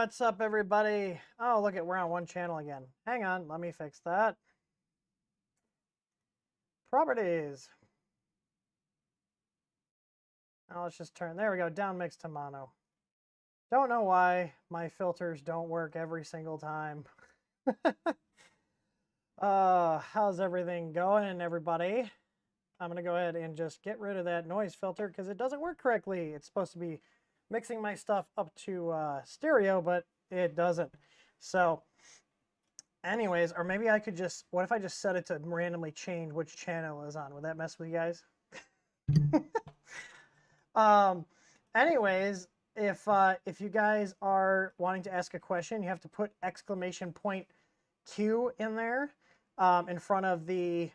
What's up, everybody? Oh, look, we're on one channel again. Hang on, let me fix that. Properties. Now let's just turn, there we go, down mix to mono. Don't know why my filters don't work every single time. How's everything going, everybody? I'm gonna go ahead and just get rid of that noise filter because it doesn't work correctly. It's supposed to be mixing my stuff up to stereo, but it doesn't. So anyways, or maybe I could just, what if I just set it to randomly change which channel is on? Would that mess with you guys? Anyways, if you guys are wanting to ask a question, you have to put exclamation point Q in there, in front of the,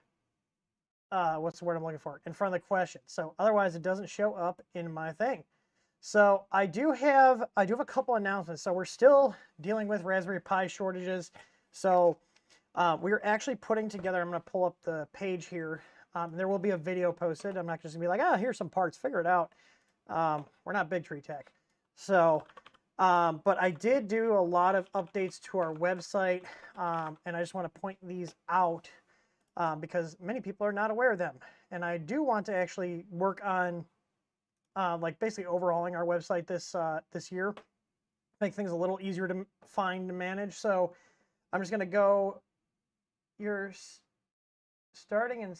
what's the word I'm looking for? In front of the question. So otherwise it doesn't show up in my thing. So I do have a couple announcements. So we're still dealing with Raspberry Pi shortages. So we're actually putting together, I'm going to pull up the page here. There will be a video posted. I'm not just going to be like, here's some parts, figure it out. We're not Big Tree Tech. So, but I did do a lot of updates to our website, and I just want to point these out because many people are not aware of them. And I do want to actually work on like basically overhauling our website this year, make things a little easier to find and manage. So I'm just going to go, you're starting in,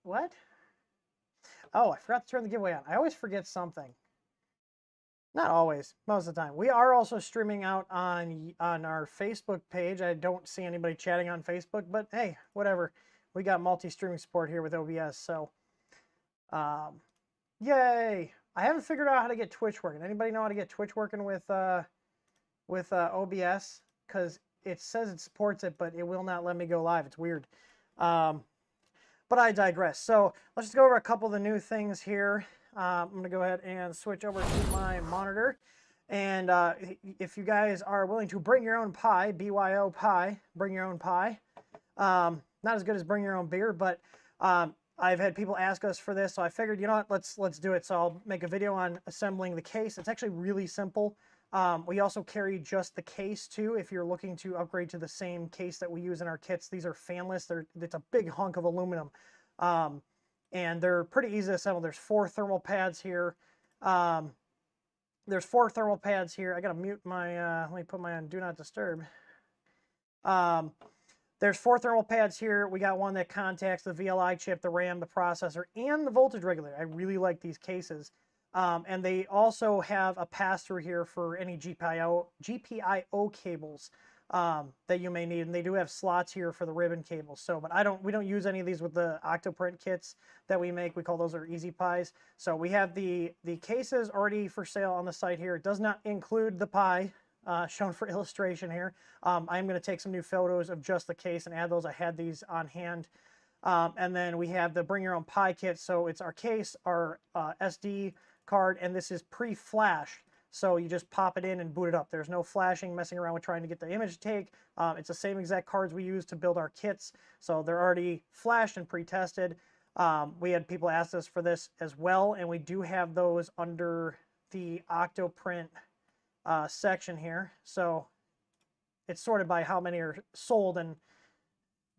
what? Oh, I forgot to turn the giveaway on. I always forget something. Not always, most of the time. We are also streaming out on our Facebook page. I don't see anybody chatting on Facebook, but hey, whatever. We got multi-streaming support here with OBS, so yay! I haven't figured out how to get Twitch working. Anybody know how to get Twitch working with OBS? Because it says it supports it, but it will not let me go live. It's weird. But I digress. So let's just go over a couple of the new things here. I'm going to go ahead and switch over to my monitor. And if you guys are willing to bring your own pie, BYO pie, bring your own pie. Not as good as bring your own beer, but I've had people ask us for this, so I figured, you know what, let's do it. So I'll make a video on assembling the case. It's actually really simple. We also carry just the case too if you're looking to upgrade to the same case that we use in our kits. These are fanless. It's a big hunk of aluminum, and they're pretty easy to assemble. There's 4 thermal pads here. I gotta mute my, let me put my on Do Not Disturb. There's 4 thermal pads here. We got one that contacts the VLI chip, the RAM, the processor, and the voltage regulator. I really like these cases. And they also have a pass-through here for any GPIO cables that you may need. And they do have slots here for the ribbon cables. So, but we don't use any of these with the Octoprint kits that we make. We call those our Easy Pies. So we have the cases already for sale on the site here. It does not include the Pi. Shown for illustration here. I'm going to take some new photos of just the case and add those. I had these on hand. And then we have the Bring Your Own Pi kit. So it's our case, our SD card, and this is pre-flashed. So you just pop it in and boot it up. There's no flashing, messing around with trying to get the image to take. It's the same exact cards we use to build our kits. So they're already flashed and pre-tested. We had people ask us for this as well, and we do have those under the Octoprint section here. So it's sorted by how many are sold, and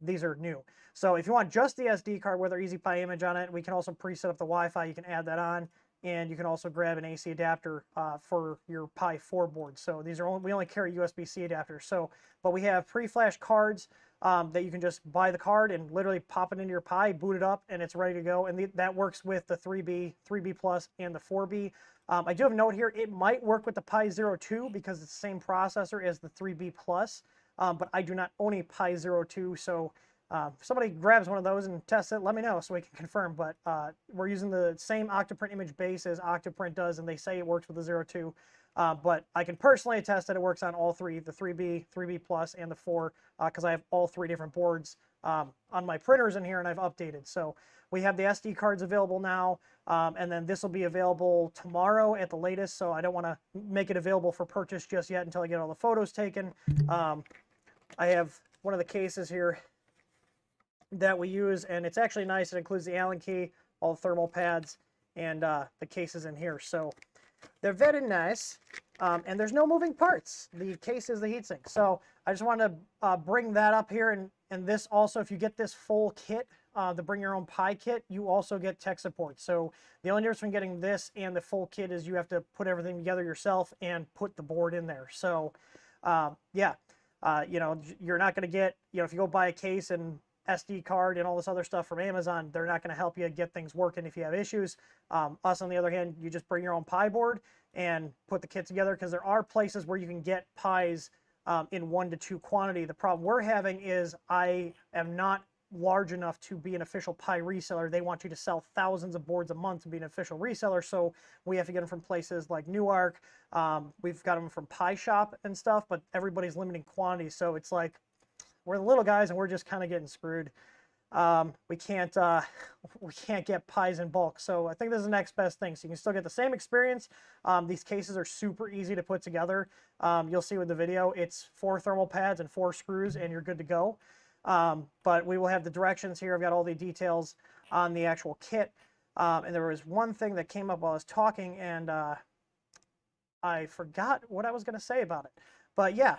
these are new. So if you want just the SD card with our Easy Pi image on it, we can also preset up the Wi-Fi. You can add that on, and you can also grab an AC adapter for your Pi 4 board. So these are we only carry USB-C adapters. So, but we have pre-flash cards that you can just buy the card and literally pop it into your Pi, boot it up, and it's ready to go. And that works with the 3B, 3B Plus, and the 4B. I do have a note here. It might work with the Pi 02 because it's the same processor as the 3B Plus, but I do not own a Pi 02, so if somebody grabs one of those and tests it, let me know so we can confirm. But we're using the same Octoprint image base as Octoprint does, and they say it works with the 02. But I can personally attest that it works on all 3, the 3B, 3B Plus, and the 4, because I have all 3 different boards on my printers in here, and I've updated. So we have the SD cards available now, and then this will be available tomorrow at the latest, so I don't want to make it available for purchase just yet until I get all the photos taken. I have one of the cases here that we use, and it's actually nice. It includes the Allen key, all the thermal pads, and the cases in here. So they're very nice. And there's no moving parts. The case is the heatsink. So I just wanted to bring that up here. And this also, if you get this full kit, the Bring Your Own Pi kit, you also get tech support. So the only difference between getting this and the full kit is you have to put everything together yourself and put the board in there. So yeah, you know, you're not going to get, you know, if you go buy a case and SD card and all this other stuff from Amazon, they're not going to help you get things working if you have issues. Us, on the other hand, you just bring your own Pi board and put the kit together, because there are places where you can get Pis in 1 to 2 quantity. The problem we're having is I am not large enough to be an official Pi reseller. They want you to sell thousands of boards a month to be an official reseller, so we have to get them from places like Newark. We've got them from Pi Shop and stuff, but everybody's limiting quantities, so it's like we're the little guys and we're just kind of getting screwed. We can't get Pis in bulk, so I think this is the next best thing. So you can still get the same experience. These cases are super easy to put together. You'll see with the video, it's 4 thermal pads and 4 screws and you're good to go. But we will have the directions here. I've got all the details on the actual kit. And there was one thing that came up while I was talking, and I forgot what I was going to say about it. But yeah,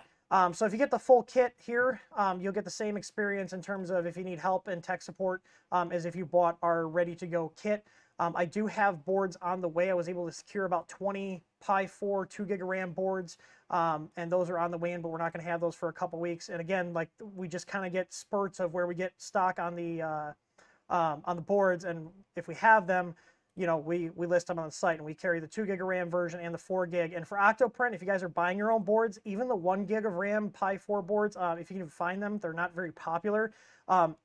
so if you get the full kit here, you'll get the same experience in terms of if you need help and tech support as if you bought our ready-to-go kit. I do have boards on the way. I was able to secure about 20 Pi 4 2 gig of RAM boards, and those are on the way in, but we're not going to have those for a couple weeks. And again, like, we just kind of get spurts of where we get stock on the boards, and if we have them, you know, we list them on the site, and we carry the 2 gig of RAM version and the 4 gig. And for Octoprint, if you guys are buying your own boards, even the 1 gig of RAM Pi 4 boards, if you can find them, they're not very popular.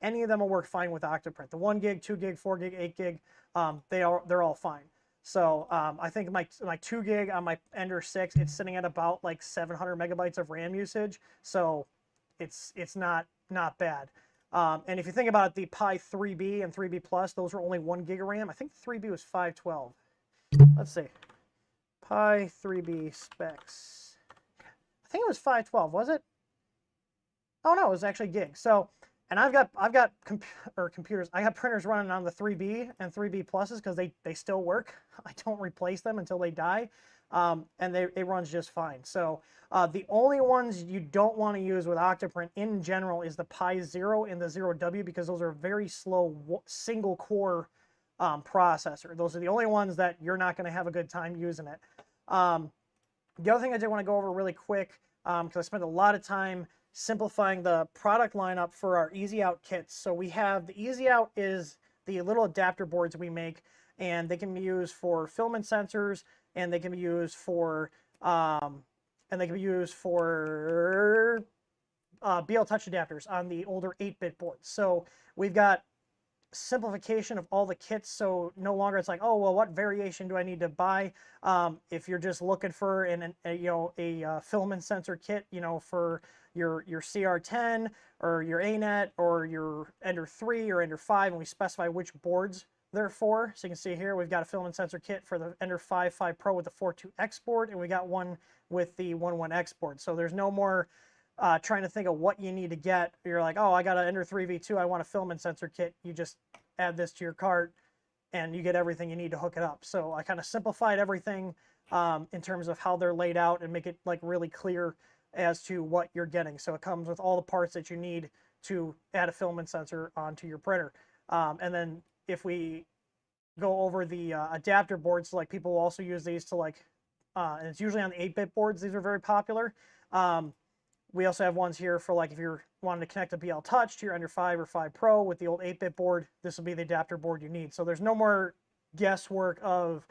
Any of them will work fine with Octoprint. The 1 gig, 2 gig, 4 gig, 8 gig, they're all fine. So I think my 2 gig on my Ender 6, it's sitting at about like 700 megabytes of RAM usage. So it's not bad. And if you think about it, the Pi 3B and 3B Plus, those were only 1 gig of RAM. I think the 3B was 512. Let's see. Pi 3B specs. I think it was 512, was it? Oh no, it was actually gig. So, and I've got computers. I have printers running on the 3B and 3B Pluses because they still work. I don't replace them until they die. And it runs just fine. So the only ones you don't want to use with Octoprint in general is the Pi 0 and the 0W, because those are very slow single core processor. Those are the only ones that you're not going to have a good time using it. The other thing I did want to go over really quick, because I spent a lot of time simplifying the product lineup for our Easy Out kits. So we have the Easy Out is the little adapter boards we make, and they can be used for filament sensors, and they can be used for BL Touch adapters on the older 8-bit boards. So we've got simplification of all the kits, so no longer it's like, oh well, what variation do I need to buy? If you're just looking for a filament sensor kit, you know, for your CR10 or your ANET or your Ender 3 or Ender 5, and we specify which boards they're for. So you can see here we've got a filament sensor kit for the Ender 5 Pro with the 4.2X board, and we got one with the 1.1X board. So there's no more trying to think of what you need to get. You're like, oh, I got an Ender 3 V2, I want a filament sensor kit. You just add this to your cart and you get everything you need to hook it up. So I kind of simplified everything in terms of how they're laid out and make it like really clear as to what you're getting. So it comes with all the parts that you need to add a filament sensor onto your printer. And then if we go over the adapter boards, like people will also use these to like, and it's usually on the 8-bit boards, these are very popular. We also have ones here for like if you're wanting to connect a BL Touch to your Ender 5 or 5 Pro with the old 8-bit board, this will be the adapter board you need. So there's no more guesswork of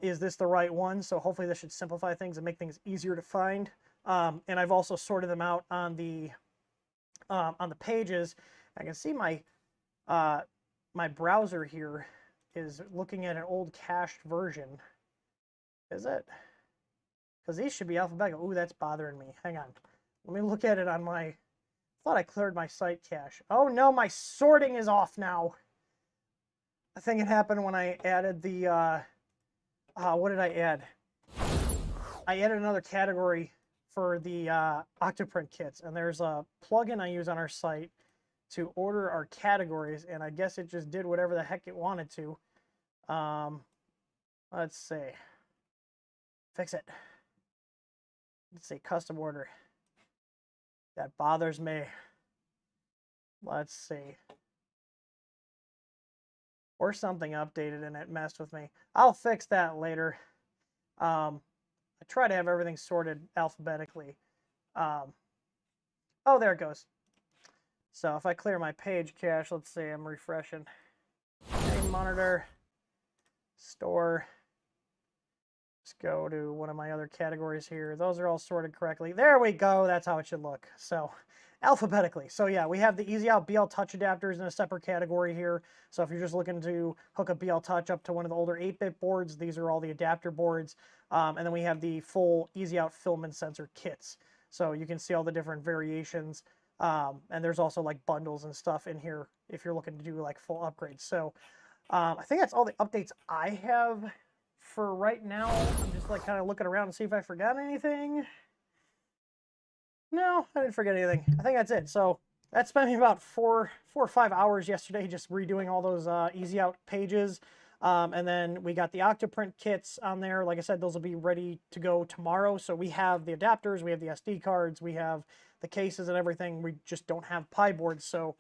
is this the right one? So hopefully this should simplify things and make things easier to find. And I've also sorted them out on the pages. I can see my my browser here is looking at an old cached version. Is it? Because these should be alphabetical. Ooh, that's bothering me. Hang on. Let me look at it on my... I thought I cleared my site cache. Oh no, my sorting is off now. I think it happened when I added the... what did I add? I added another category for the Octoprint kits. And there's a plugin I use on our site to order our categories. And I guess it just did whatever the heck it wanted to. Let's see. Fix it. Let's see, custom order. That bothers me. Let's see. Or something updated and it messed with me. I'll fix that later. I try to have everything sorted alphabetically. Oh, there it goes. So if I clear my page cache, let's see, I'm refreshing. Main monitor, store. Let's go to one of my other categories here. Those are all sorted correctly. There we go. That's how it should look. So alphabetically. So yeah, we have the Easy Out BL Touch adapters in a separate category here. So if you're just looking to hook a BL Touch up to one of the older 8-bit boards, these are all the adapter boards. And then we have the full Easy Out filament sensor kits. So you can see all the different variations. And there's also like bundles and stuff in here if you're looking to do like full upgrades. So I think that's all the updates I have for right now. I'm just like kind of looking around to see if I forgot anything. No, I didn't forget anything. I think that's it. So that spent me about 4 or 5 hours yesterday just redoing all those Easy Out pages. And then we got the Octoprint kits on there. Like I said, those will be ready to go tomorrow. So we have the adapters, we have the SD cards, we have the cases and everything. We just don't have Pi boards. So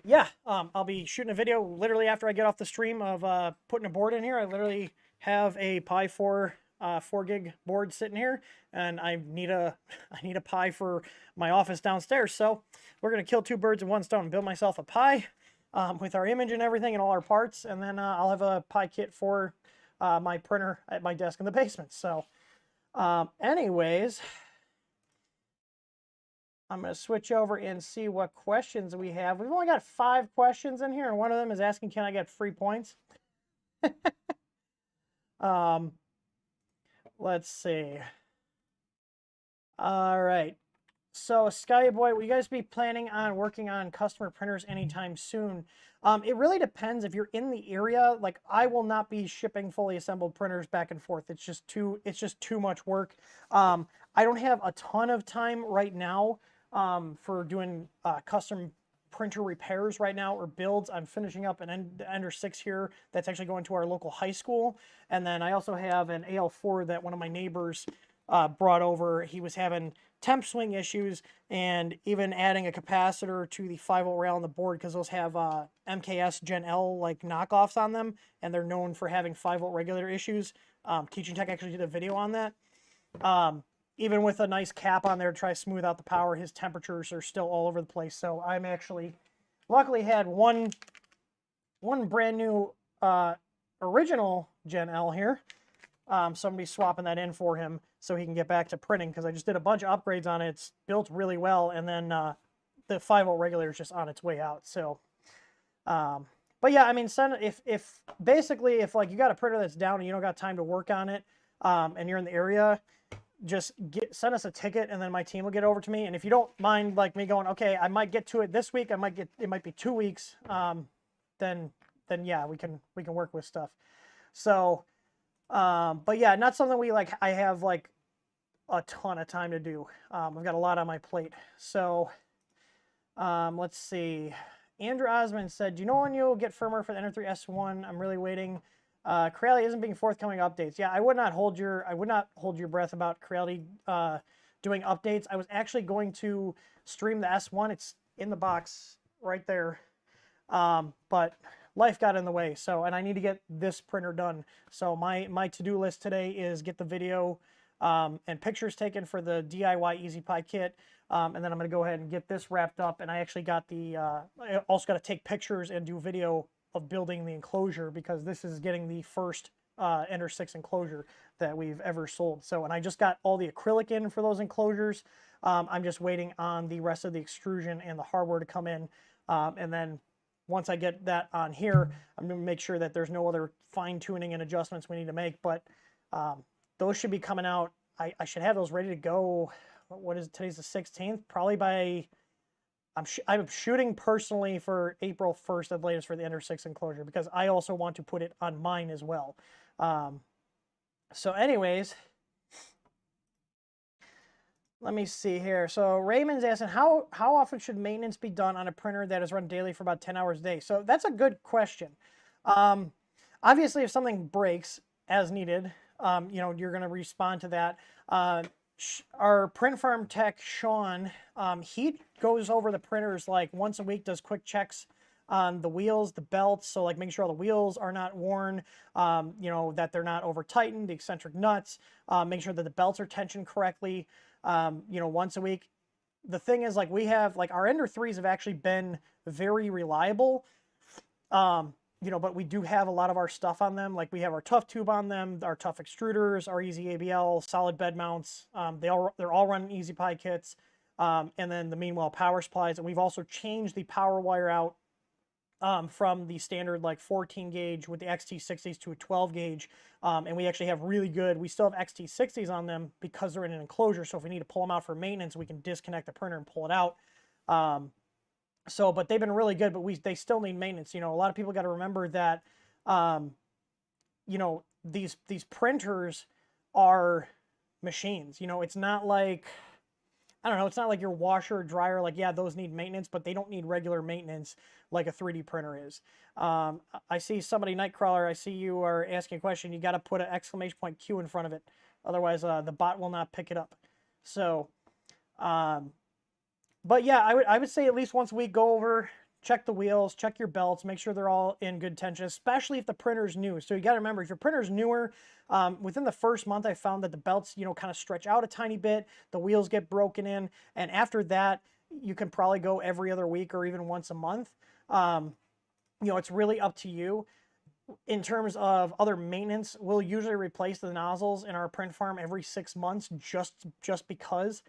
yeah, I'll be shooting a video literally after I get off the stream of putting a board in here. I literally have a Pi 4 gig board sitting here, and I need a Pi for my office downstairs. So we're gonna kill 2 birds with 1 stone and build myself a Pi with our image and everything and all our parts, and then I'll have a Pi kit for my printer at my desk in the basement. So anyways, I'm going to switch over and see what questions we have. We've only got 5 questions in here, and one of them is asking, can I get free points? Let's see. All right. So, Skyboy, will you guys be planning on working on customer printers anytime soon? It really depends. If you're in the area, like I will not be shipping fully assembled printers back and forth. It's just too much work. I don't have a ton of time right now for doing custom printer repairs right now or builds. I'm finishing up an Ender 6 here that's actually going to our local high school. And then I also have an AL4 that one of my neighbors brought over. He was having temp swing issues and even adding a capacitor to the 5-volt rail on the board because those have MKS Gen L like knockoffs on them, and they're known for having 5-volt regulator issues. Teaching Tech actually did a video on that. Even with a nice cap on there to try to smooth out the power, his temperatures are still all over the place. So I'm actually, luckily had one brand new original Gen L here. Somebody swapping that in for him so he can get back to printing, because I just did a bunch of upgrades on it. It's built really well, and then the 5-volt regulator is just on its way out. So, but yeah, I mean, if basically if like you got a printer that's down and you don't got time to work on it, and you're in the area, just send us a ticket, and then my team will get over to me. And if you don't mind, like me going, okay, I might get to it this week, it might be 2 weeks, then yeah, we can work with stuff. So, but yeah, not something I have like a ton of time to do. I've got a lot on my plate. So, let's see. Andrew Osmond said, do you know when you'll get firmware for the Ender 3 S1? I'm really waiting. Creality isn't being forthcoming updates. Yeah, I would not hold your breath about Creality doing updates. I was actually going to stream the S1. It's in the box right there. But life got in the way. So, and I need to get this printer done. So my to-do list today is get the video and pictures taken for the DIY Easy Pi kit. And then I'm going to go ahead and get this wrapped up. And I actually got I also got to take pictures and do video of building the enclosure, because this is getting the first Ender 6 enclosure that we've ever sold. So, and I just got all the acrylic in for those enclosures. I'm just waiting on the rest of the extrusion and the hardware to come in. And then once I get that on here, I'm going to make sure that there's no other fine tuning and adjustments we need to make. But those should be coming out. I should have those ready to go. What is it? Today's the 16th? Probably by... I'm shooting personally for April 1st at the latest for the Ender 6 enclosure, because I also want to put it on mine as well. So anyways, let me see here. So Raymond's asking, how often should maintenance be done on a printer that is run daily for about 10 hours a day? So that's a good question. Obviously, if something breaks as needed, you know, you're going to respond to that. Our print farm tech, Sean, he goes over the printers like once a week, does quick checks on the wheels, the belts, so like making sure all the wheels are not worn, you know, that they're not over tightened, the eccentric nuts, make sure that the belts are tensioned correctly, you know, once a week. The thing is, like, we have, like, our Ender 3s have actually been very reliable, you know, but we do have a lot of our stuff on them. Like, we have our tough tube on them, our tough extruders, our easy ABL, solid bed mounts. They're all running Easy Pi kits, and then the Meanwhile power supplies. And we've also changed the power wire out from the standard like 14 gauge with the XT60s to a 12 gauge. And we actually have really good, we still have XT60s on them because they're in an enclosure. So if we need to pull them out for maintenance, we can disconnect the printer and pull it out. But they've been really good, but they still need maintenance. You know, a lot of people got to remember that, you know, these printers are machines. You know, it's not like, I don't know, it's not like your washer or dryer, like, yeah, those need maintenance, but they don't need regular maintenance like a 3D printer is. I see somebody, Nightcrawler, I see you are asking a question. You got to put an exclamation point Q in front of it. Otherwise, the bot will not pick it up. So, but yeah, I would say at least once a week, go over, check the wheels, check your belts, make sure they're all in good tension, especially if the printer's new. So you got to remember, if your printer's newer, within the first month, I found that the belts, you know, kind of stretch out a tiny bit, the wheels get broken in, and after that, you can probably go every other week or even once a month. You know, it's really up to you. In terms of other maintenance, we'll usually replace the nozzles in our print farm every 6 months just because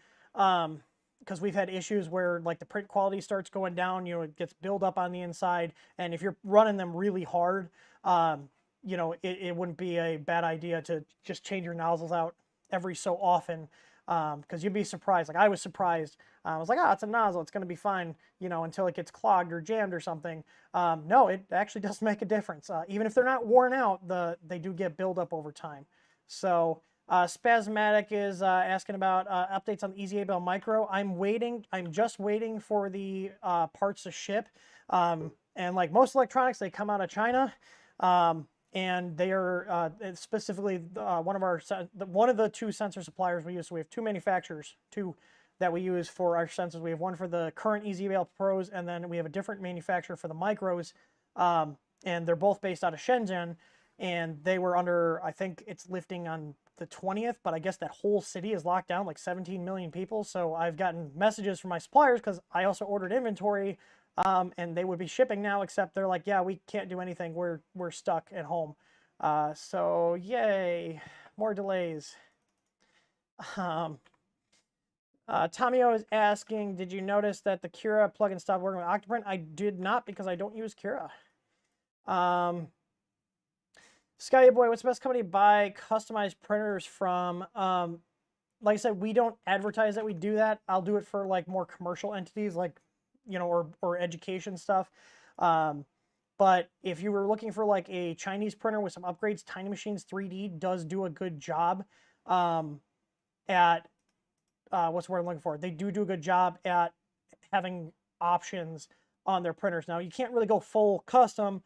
we've had issues where like the print quality starts going down, you know, it gets built up on the inside, and if you're running them really hard, you know, it wouldn't be a bad idea to just change your nozzles out every so often, because you'd be surprised. Like, I was surprised. I was like, oh, it's a nozzle, it's going to be fine, you know, until it gets clogged or jammed or something. No, it actually does make a difference. Even if they're not worn out, they do get built up over time. So Spasmatic is asking about updates on the Easy ABL Micro. I'm just waiting for the parts to ship. And like most electronics, they come out of China. And they are specifically one of the two sensor suppliers we use. So we have two manufacturers, that we use for our sensors. We have one for the current Easy ABL Pros, and then we have a different manufacturer for the Micros. And they're both based out of Shenzhen. And they were under, I think it's lifting on the 20th, but I guess that whole city is locked down, like 17 million people. So I've gotten messages from my suppliers because I also ordered inventory, and they would be shipping now, except they're like, yeah, we can't do anything. We're stuck at home. So yay, more delays. Tomio is asking, did you notice that the Cura plugin stopped working with Octoprint? I did not, because I don't use Cura. Sky Boy, what's the best company to buy customized printers from? Like I said, we don't advertise that we do that. I'll do it for like more commercial entities, like, you know, or education stuff. But if you were looking for like a Chinese printer with some upgrades, Tiny Machines 3D does do a good job at what's the word I'm looking for? They do a good job at having options on their printers. Now, you can't really go full custom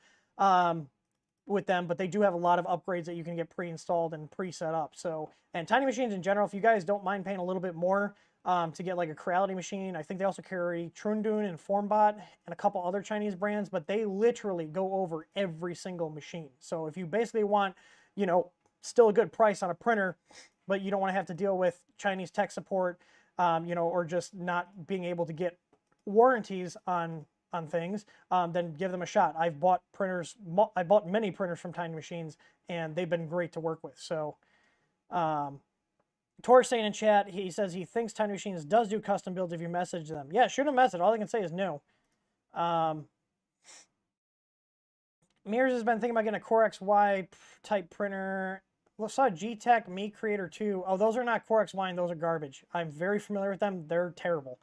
with them, but they do have a lot of upgrades that you can get pre-installed and pre-set up. So, and Tiny Machines in general, if you guys don't mind paying a little bit more to get like a Creality machine, I think they also carry Trundun and Formbot and a couple other Chinese brands, but they literally go over every single machine. So if you basically want, you know, still a good price on a printer, but you don't want to have to deal with Chinese tech support, you know, or just not being able to get warranties on things, then give them a shot. I've bought printers, I bought many printers from Tiny Machines, and they've been great to work with. So, Tor saying in chat, he says he thinks Tiny Machines does do custom builds if you message them. Yeah, shoot a message. All I can say is no. Mears has been thinking about getting a Core XY type printer. I saw G-Tech Me Creator 2. Oh, those are not Core XY, and those are garbage. I'm very familiar with them. They're terrible.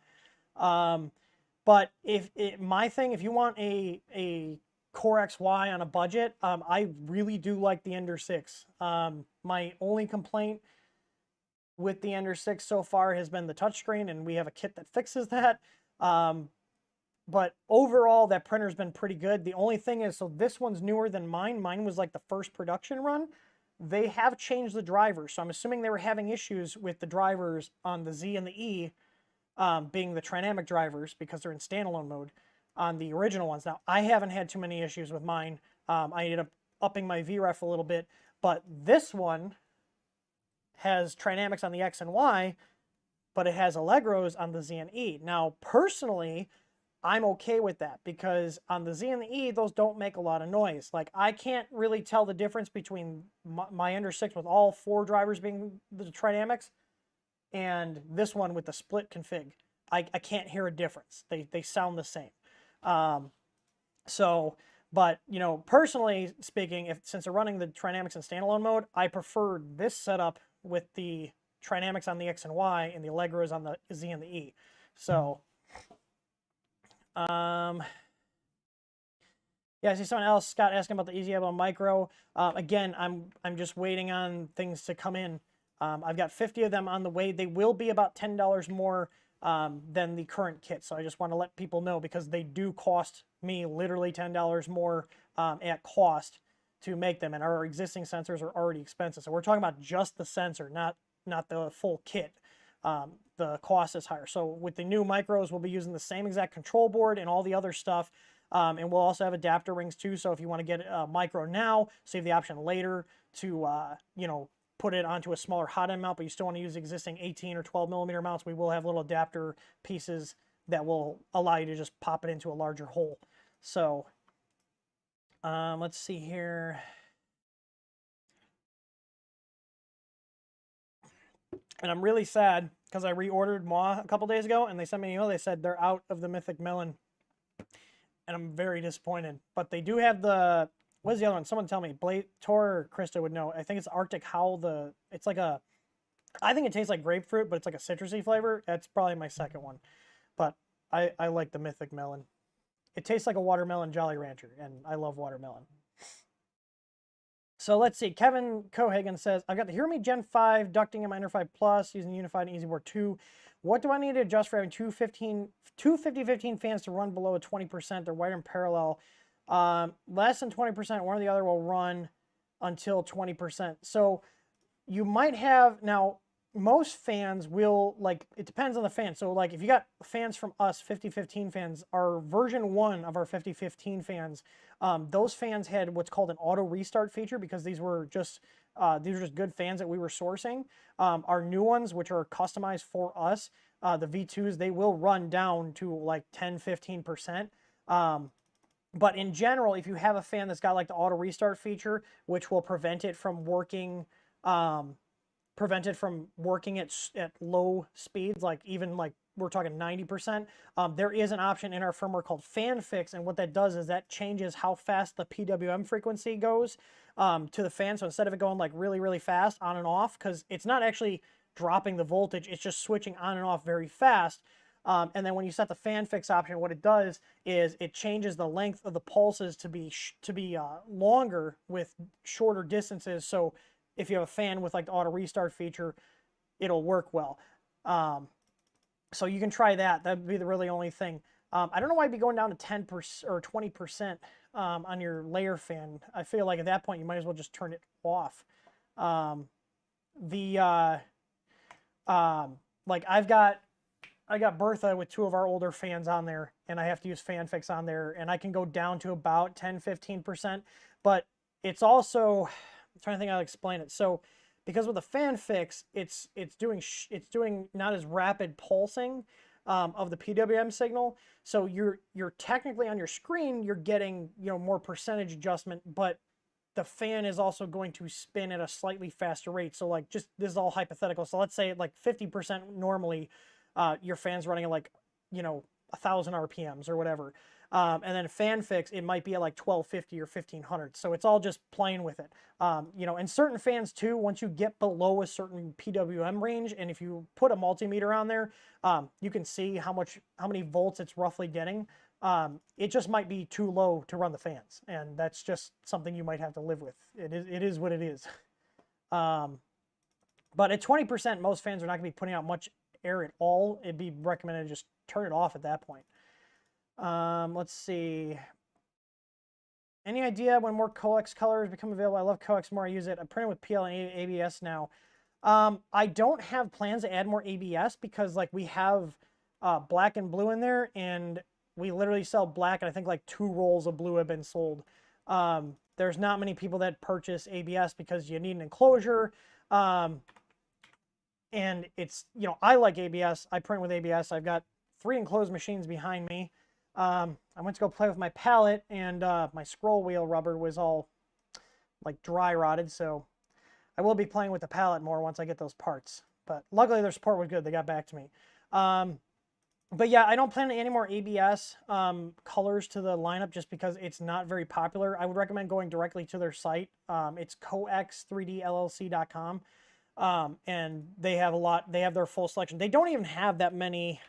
But if you want a Core XY on a budget, I really do like the Ender 6. My only complaint with the Ender 6 so far has been the touchscreen, and we have a kit that fixes that. But overall, that printer's been pretty good. The only thing is, so this one's newer than mine. Mine was like the first production run. they have changed the drivers. So I'm assuming they were having issues with the drivers on the Z and the E, being the Trinamic drivers because they're in standalone mode on the original ones. Now, I haven't had too many issues with mine. I ended up upping my VREF a little bit, but this one has Trinamics on the X and Y, but it has Allegros on the Z and E. Now, personally, I'm okay with that because on the Z and the E, those don't make a lot of noise. Like, I can't really tell the difference between my Ender 6 with all 4 drivers being the Trinamics and this one with the split config. I can't hear a difference. They sound the same. But, you know, personally speaking, since they're running the Trinamics in standalone mode, I prefer this setup with the Trinamics on the X and Y and the Allegros on the Z and the E. So, yeah, I see someone else, Scott, asking about the EasyEvo Micro. Again, I'm just waiting on things to come in. I've got 50 of them on the way. They will be about $10 more than the current kit. So I just want to let people know because they do cost me literally $10 more at cost to make them. And our existing sensors are already expensive. So we're talking about just the sensor, not the full kit. The cost is higher. So with the new micros, we'll be using the same exact control board and all the other stuff. And we'll also have adapter rings too. So if you want to get a micro now, save the option later to, you know, put it onto a smaller hot end mount, but you still want to use existing 18 or 12 millimeter mounts, we will have little adapter pieces that will allow you to just pop it into a larger hole. So let's see here. And I'm really sad because I reordered MAW a couple days ago and they sent me an email. They said they're out of the Mythic Melon. And I'm very disappointed. But they do have the, what is the other one? Someone tell me. Tor or Krista would know. I think it's Arctic Howl. It's like a, I think it tastes like grapefruit, but it's like a citrusy flavor. That's probably my second one. But I like the Mythic Melon. It tastes like a watermelon Jolly Rancher, and I love watermelon. So let's see. Kevin Cohagen says, I've got the Hear Me Gen 5 ducting in my Ender 5 Plus using Unified and EasyBoard 2. What do I need to adjust for having two 50-15 fans to run below a 20%? They're wired in parallel. Less than 20%, one or the other will run until 20%. So you might have, now most fans will, like, it depends on the fan. So like if you got fans from us, 50-15 fans, our version 1 of our 50-15 fans, those fans had what's called an auto restart feature because these were just good fans that we were sourcing. Our new ones, which are customized for us, the V2s, they will run down to like 10-15%. But in general, if you have a fan that's got like the auto restart feature, which will prevent it from working, at low speeds, like even like we're talking 90%, there is an option in our firmware called fan fix, and what that does is that changes how fast the PWM frequency goes to the fan. So instead of it going like really, really fast on and off, because it's not actually dropping the voltage, it's just switching on and off very fast. And then when you set the fan fix option, what it does is it changes the length of the pulses to be longer with shorter distances. So if you have a fan with like the auto restart feature, it'll work well. So you can try that. That'd be the really only thing. I don't know why I'd be going down to 10% or 20% on your layer fan. I feel like at that point you might as well just turn it off. Like I got Bertha with 2 of our older fans on there, and I have to use fan fix on there, and I can go down to about 10-15%, but it's also, I'm trying to think how to explain it. So because with a fan fix, it's doing not as rapid pulsing of the PWM signal. So you're technically on your screen, you're getting, you know, more percentage adjustment, but the fan is also going to spin at a slightly faster rate. So like, just, this is all hypothetical. So let's say like 50% normally, your fan's running at like, you know, 1,000 RPMs or whatever. And then fan fix, it might be at like 1250 or 1500. So it's all just playing with it. You know, and certain fans too, once you get below a certain PWM range, and if you put a multimeter on there, you can see how many volts it's roughly getting. It just might be too low to run the fans, and that's just something you might have to live with. It is what it is. But at 20%, most fans are not going to be putting out much air at all. It'd be recommended to just turn it off at that point. Let's see. Any idea when more coax colors become available? I love coax more. I use it. I'm printing with PL and ABS now. I don't have plans to add more ABS because like we have black and blue in there, and we literally sell black, and I think like 2 rolls of blue have been sold. There's not many people that purchase ABS because you need an enclosure. And it's, you know, I like ABS. I print with ABS. I've got 3 enclosed machines behind me. I went to go play with my pallet, and my scroll wheel rubber was all like dry rotted, so I will be playing with the pallet more once I get those parts. But luckily their support was good. They got back to me. But yeah, I don't plan any more ABS colors to the lineup just because it's not very popular. I would recommend going directly to their site. It's cox3dllc.com. And they have a lot. They have their full selection. They don't even have that many.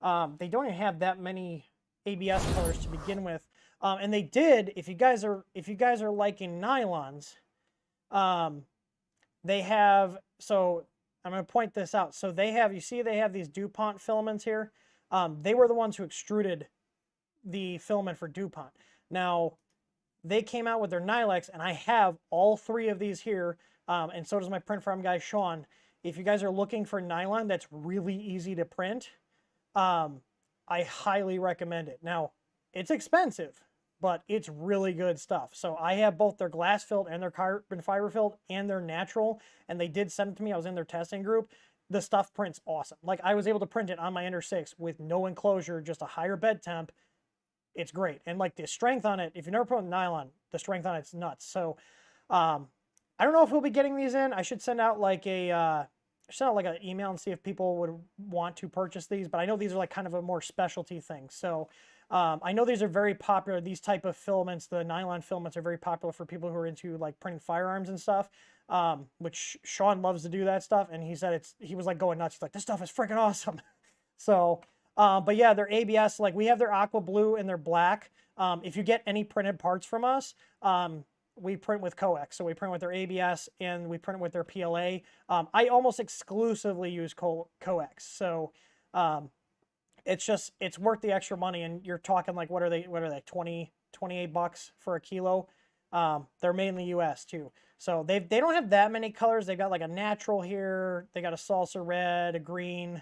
They don't even have that many ABS colors to begin with. And they did. If you guys are liking nylons, they have. So I'm going to point this out. So they have. You see, they have these DuPont filaments here. They were the ones who extruded the filament for DuPont. Now, they came out with their IDEX, and I have all 3 of these here. And so does my print farm guy, Sean. If you guys are looking for nylon that's really easy to print, I highly recommend it. Now, it's expensive, but it's really good stuff. So I have both their glass filled and their carbon fiber filled and their natural, and they did send it to me. I was in their testing group. The stuff prints awesome. Like, I was able to print it on my Ender 6 with no enclosure, just a higher bed temp. It's great. And like the strength on it, if you've never put nylon, the strength on it's nuts. So, I don't know if we'll be getting these in. I should send out like an email and see if people would want to purchase these. But I know these are like kind of a more specialty thing. So I know these are very popular. These type of filaments, the nylon filaments, are very popular for people who are into like printing firearms and stuff. Which Sean loves to do that stuff. And he said he was like going nuts. He's like, this stuff is freaking awesome. So, but yeah, their ABS, like we have their aqua blue and their black. If you get any printed parts from us, we print with coax. So we print with their ABS and we print with their PLA. I almost exclusively use coax. So it's worth the extra money, and you're talking like, what are they 28 bucks for a kilo. They're made in the US too. So they don't have that many colors. They've got like a natural here. They got a salsa red, a green.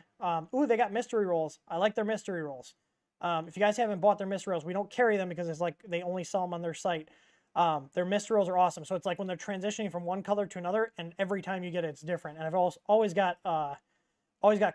Ooh, they got mystery rolls. I like their mystery rolls. If you guys haven't bought their mystery rolls, we don't carry them because it's like they only sell them on their site. Their mystery rolls are awesome. So it's like when they're transitioning from one color to another, and every time you get it, it's different. And I've always got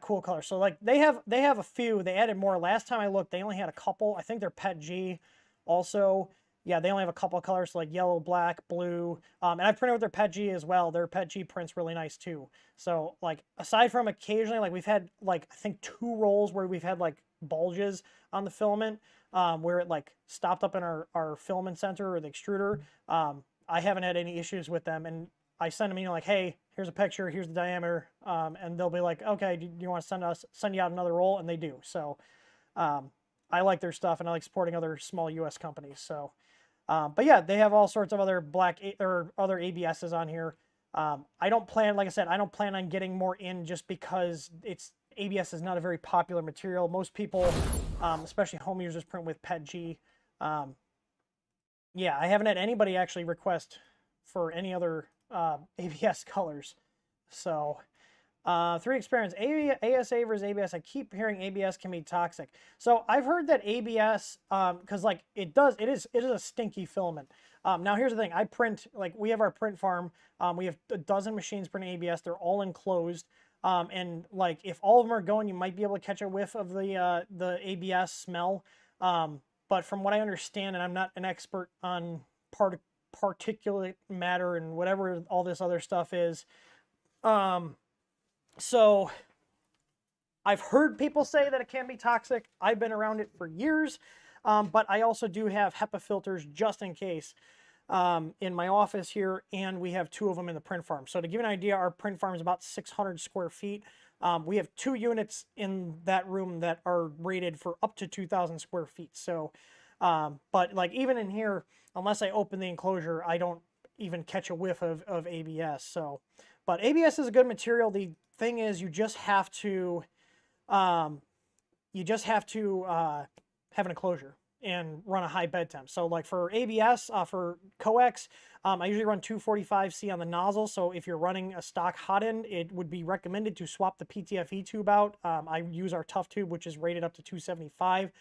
cool colors. So like they have a few. They added more. Last time I looked, they only had a couple. I think they're Pet G also. Yeah, they only have a couple of colors, so like yellow, black, blue. And I've printed with their Pet G as well. Their Pet G prints really nice too. So like aside from occasionally, like we've had like I think 2 rolls where we've had like bulges on the filament, where it like stopped up in our filament center or the extruder. I haven't had any issues with them, and I send them, like, hey, here's a picture, here's the diameter, and they'll be like, okay, do you want to send you out another roll? And they do. So I like their stuff, and I like supporting other small US companies. So but yeah, they have all sorts of other other ABSs on here. I don't plan, like I said, I don't plan on getting more in just because ABS is not a very popular material. Most people, especially home users, print with Pet G. Yeah, I haven't had anybody actually request for any other ABS colors. So, 3 experience. ASA versus ABS. I keep hearing ABS can be toxic. So I've heard that ABS, because like it is a stinky filament. Now here's the thing. I print, like we have our print farm. We have a dozen machines printing ABS. They're all enclosed. And like if all of them are going, you might be able to catch a whiff of the ABS smell. But from what I understand, and I'm not an expert on particulate matter and whatever all this other stuff is, so I've heard people say that it can be toxic. I've been around it for years, but I also do have HEPA filters just in case in my office here, and we have 2 of them in the print farm. So to give you an idea, our print farm is about 600 square feet. We have 2 units in that room that are rated for up to 2,000 square feet. So, but like even in here, unless I open the enclosure, I don't even catch a whiff of ABS. So, but ABS is a good material. The thing is, you just have to have an enclosure. and run a high bed temp. So like for ABS, for coax, I usually run 245C on the nozzle. So if you're running a stock hot end, it would be recommended to swap the PTFE tube out. I use our tough tube, which is rated up to 275.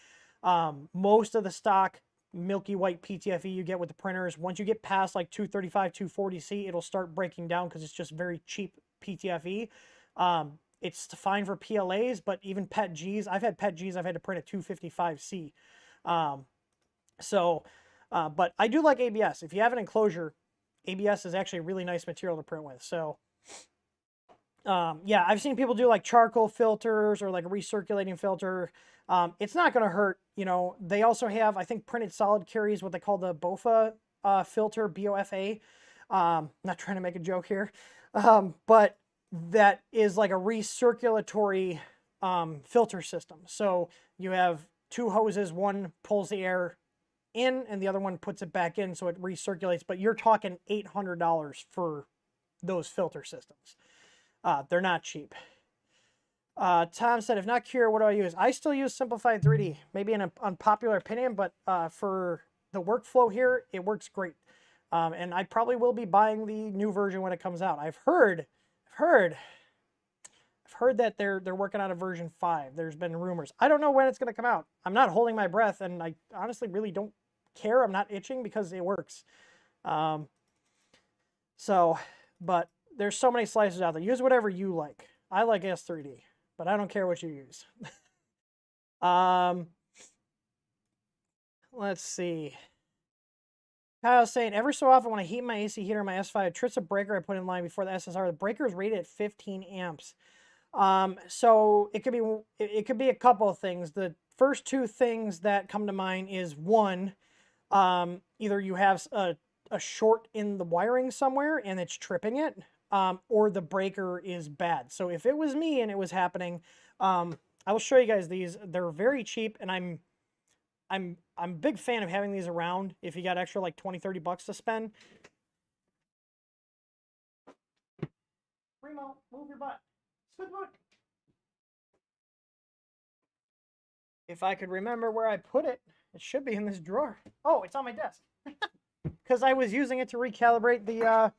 Most of the stock milky white PTFE you get with the printers, once you get past like 235, 240C, it'll start breaking down because it's just very cheap PTFE. It's fine for PLAs, but even PET Gs, I've had PET Gs I've had to print at 255C. But I do like ABS. If you have an enclosure, ABS is actually a really nice material to print with. So, yeah, I've seen people do like charcoal filters or like a recirculating filter. It's not going to hurt. You know, they also have, I think, printed solid carries what they call the BOFA filter, BOFA. Not trying to make a joke here, but that is like a recirculatory filter system. So you have two hoses, one pulls the air in and the other one puts it back in, so it recirculates. But you're talking $800 for those filter systems. They're not cheap. Tom said, if not Cure, what do I use? I still use Simplified 3D. Maybe an unpopular opinion, but for the workflow here, it works great. And I probably will be buying the new version when it comes out. I've heard that they're working on a version 5. There's been rumors. I don't know when it's going to come out. I'm not holding my breath, and I honestly really don't care. I'm not itching because it works. But there's so many slices out there. Use whatever you like. I like S3D, but I don't care what you use. Let's see. Kyle's saying, every so often when I heat my AC heater in my S5, it trips a breaker I put in line before the SSR. The breaker is rated at 15 amps. So it could be a couple of things. The first two things that come to mind is, one, either you have a short in the wiring somewhere and it's tripping it, or the breaker is bad. So if it was me and it was happening, I will show you guys these. They're very cheap, and I'm a big fan of having these around if you got extra like 20-30 bucks to spend. Primo, move your butt. Spit butt. If I could remember where I put it, it should be in this drawer. Oh, it's on my desk. Because I was using it to recalibrate the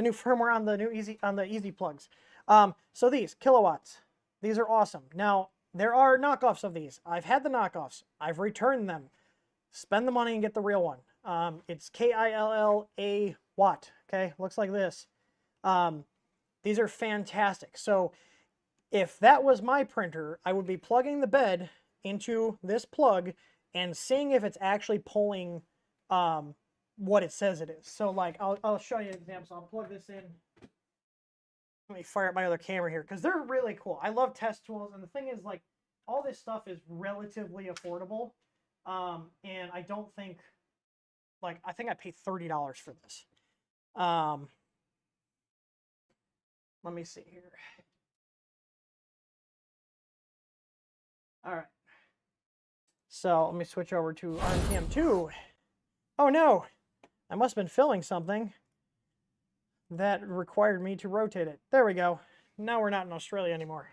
new firmware on the easy plugs. So these kilowatts, these are awesome. Now there are knockoffs of these. I've had the knockoffs. I've returned them. Spend the money and get the real one. It's KILLA watt. Okay, looks like this. These are fantastic. So if that was my printer, I would be plugging the bed into this plug and seeing if it's actually pulling what it says it is. So like, I'll show you an example. So I'll plug this in. Let me fire up my other camera here because they're really cool. I love test tools, and the thing is, like, all this stuff is relatively affordable. And I don't think, like, I think I paid $30 for this. Let me see here. All right. So let me switch over to RPM 2. Oh no, I must have been filling something that required me to rotate it. There we go. Now we're not in Australia anymore.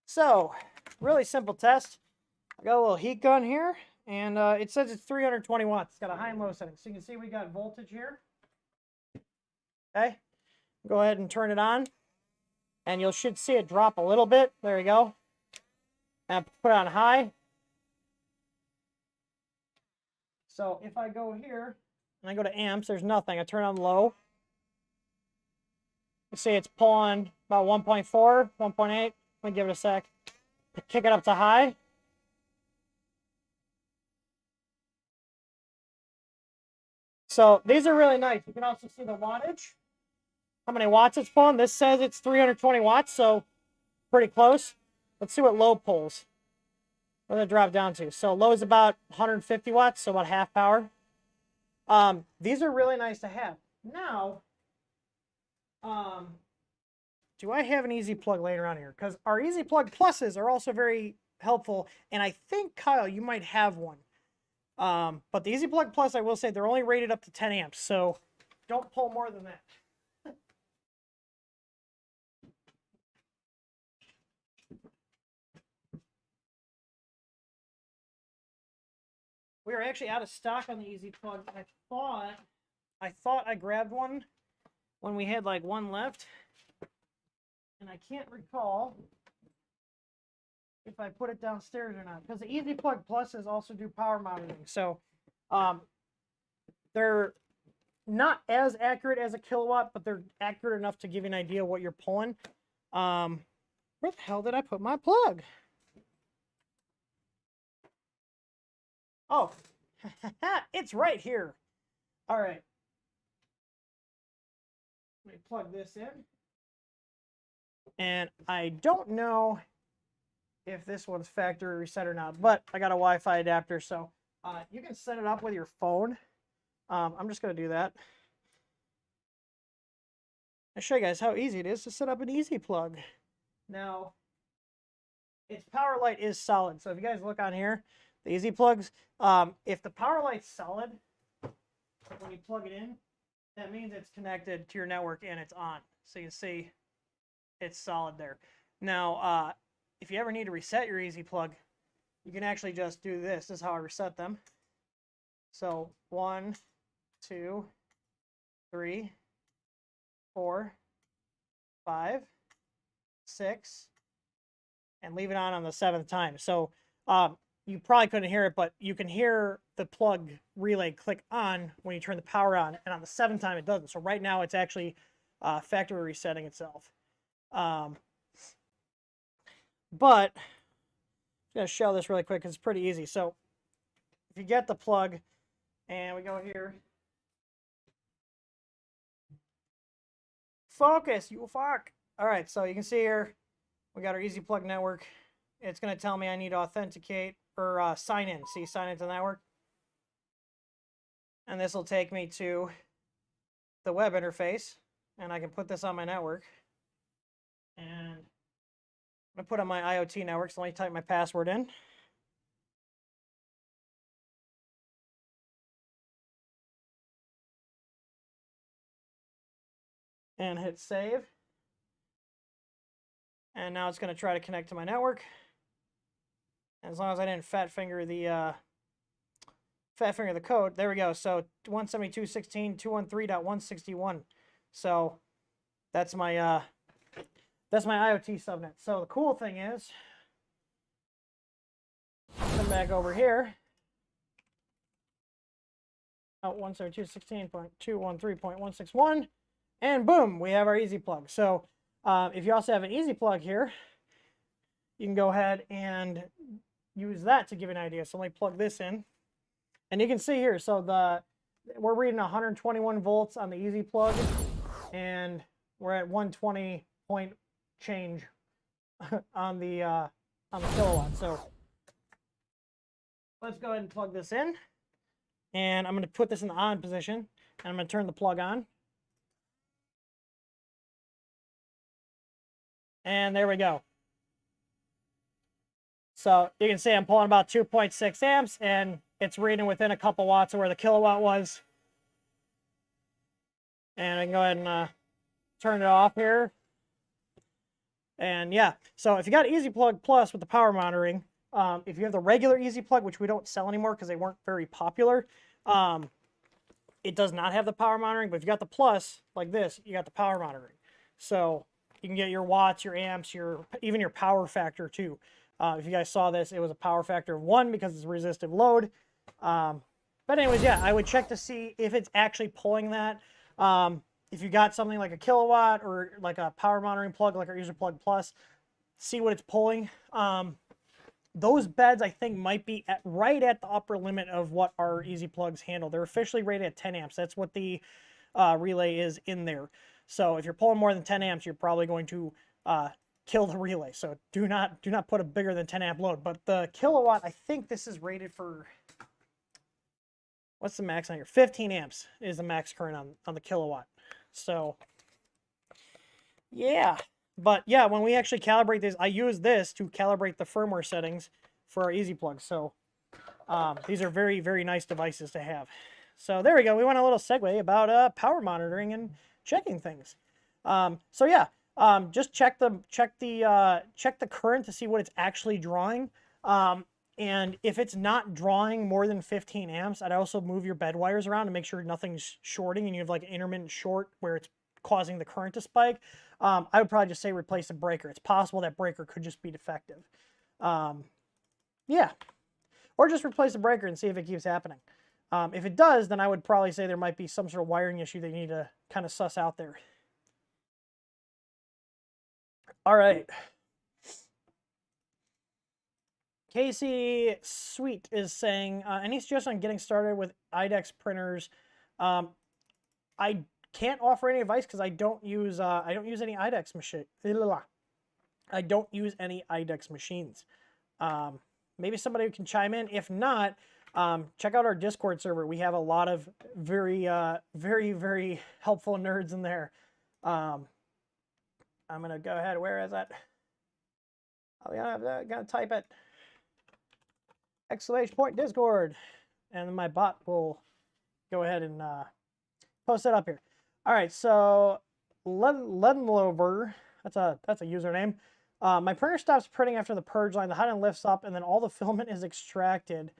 So, really simple test. I got a little heat gun here, and it says it's 320 watts. It's got a high and low setting. So you can see we got voltage here. Okay, go ahead and turn it on, and you should see it drop a little bit. There you go. And put it on high. So if I go here, and I go to amps, there's nothing. I turn on low. You see it's pulling about 1.4, 1.8. Let me give it a sec. Kick it up to high. So these are really nice. You can also see the wattage. How many watts it's pulling. This says it's 320 watts, so pretty close. Let's see what low pulls. What did it drop down to? So low is about 150 watts, so about half power. These are really nice to have. Now, do I have an Easy Plug laying around here? Because our Easy Plug Pluses are also very helpful, and I think, Kyle, you might have one. But the Easy Plug Plus, I will say, they're only rated up to 10 amps, so don't pull more than that. We are actually out of stock on the Easy Plug. I thought I grabbed one when we had like one left, and I can't recall if I put it downstairs or not, because the Easy Plug Pluses also do power monitoring. So they're not as accurate as a kilowatt, but they're accurate enough to give you an idea of what you're pulling. Where the hell did I put my plug? Oh, it's right here. All right. Let me plug this in. And I don't know if this one's factory reset or not, but I got a Wi-Fi adapter, so you can set it up with your phone. I'm just going to do that. I'll show you guys how easy it is to set up an Easy Plug. Now, its power light is solid, so if you guys look on here, the Easy Plugs, if the power light's solid, when you plug it in, that means it's connected to your network and it's on. So you can see it's solid there. Now, if you ever need to reset your Easy Plug, you can actually just do this. This is how I reset them. So 1, 2, 3, 4, 5, 6, and leave it on the 7th time. So you probably couldn't hear it, but you can hear the plug relay click on when you turn the power on, and on the 7th time it doesn't. So right now it's actually factory resetting itself. But I'm going to show this really quick because it's pretty easy. So if you get the plug and we go here, focus, you fuck. All right, so you can see here we got our Easy Plug network. It's going to tell me I need to authenticate or sign in. See, sign into the network. And this will take me to the web interface, and I can put this on my network. And I'm going to put on my IoT network, so let me type my password in. And hit save. And now it's going to try to connect to my network. As long as I didn't fat finger the code, there we go. So 172.16.213.161. So that's my IoT subnet. So the cool thing is, come back over here. Oh, 172.16.213.161, and boom, we have our Easy Plug. So if you also have an Easy Plug here, you can go ahead and use that to give you an idea. So let me plug this in, and you can see here. So we're reading 121 volts on the Easy Plug, and we're at 120 point change on the kilowatt. So let's go ahead and plug this in, and I'm going to put this in the on position, and I'm going to turn the plug on. And there we go. So you can see I'm pulling about 2.6 amps, and it's reading within a couple watts of where the kilowatt was. And I can go ahead and turn it off here. And yeah, so if you got Easy Plug Plus with the power monitoring, if you have the regular Easy Plug, which we don't sell anymore because they weren't very popular, it does not have the power monitoring. But if you got the Plus, like this, you got the power monitoring. So you can get your watts, your amps, even your power factor too. If you guys saw this, it was a power factor of 1 because it's a resistive load. But anyways, yeah, I would check to see if it's actually pulling that. If you got something like a kilowatt or like a power monitoring plug, like our Easy Plug Plus, see what it's pulling. Those beds, I think, might be right at the upper limit of what our Easy Plugs handle. They're officially rated at 10 amps. That's what the relay is in there. So if you're pulling more than 10 amps, you're probably going to kill the relay. So do not put a bigger than 10 amp load. But the kilowatt, I think this is rated for, what's the max on here? 15 amps is the max current on the kilowatt. So yeah. But yeah, when we actually calibrate this, I use this to calibrate the firmware settings for our Easy Plug. So these are very, very nice devices to have. So there we go. We went a little segue about power monitoring and checking things. So yeah, just check the current to see what it's actually drawing. And if it's not drawing more than 15 amps, I'd also move your bed wires around to make sure nothing's shorting and you have like an intermittent short where it's causing the current to spike. I would probably just say replace the breaker. It's possible that breaker could just be defective. Yeah. Or just replace the breaker and see if it keeps happening. If it does, then I would probably say there might be some sort of wiring issue that you need to kind of suss out there. All right. Casey Sweet is saying, any suggestion on getting started with IDEX printers? I can't offer any advice because I don't use any IDEX machine. I don't use any IDEX machines. Maybe somebody can chime in. If not, check out our Discord server. We have a lot of very, very helpful nerds in there. I'm gonna go ahead. Where is that? I'm gonna type it. ! Discord, and then my bot will go ahead and post it up here. All right, so Ledlover, that's a username. My printer stops printing after the purge line. The hot end lifts up, and then all the filament is extracted.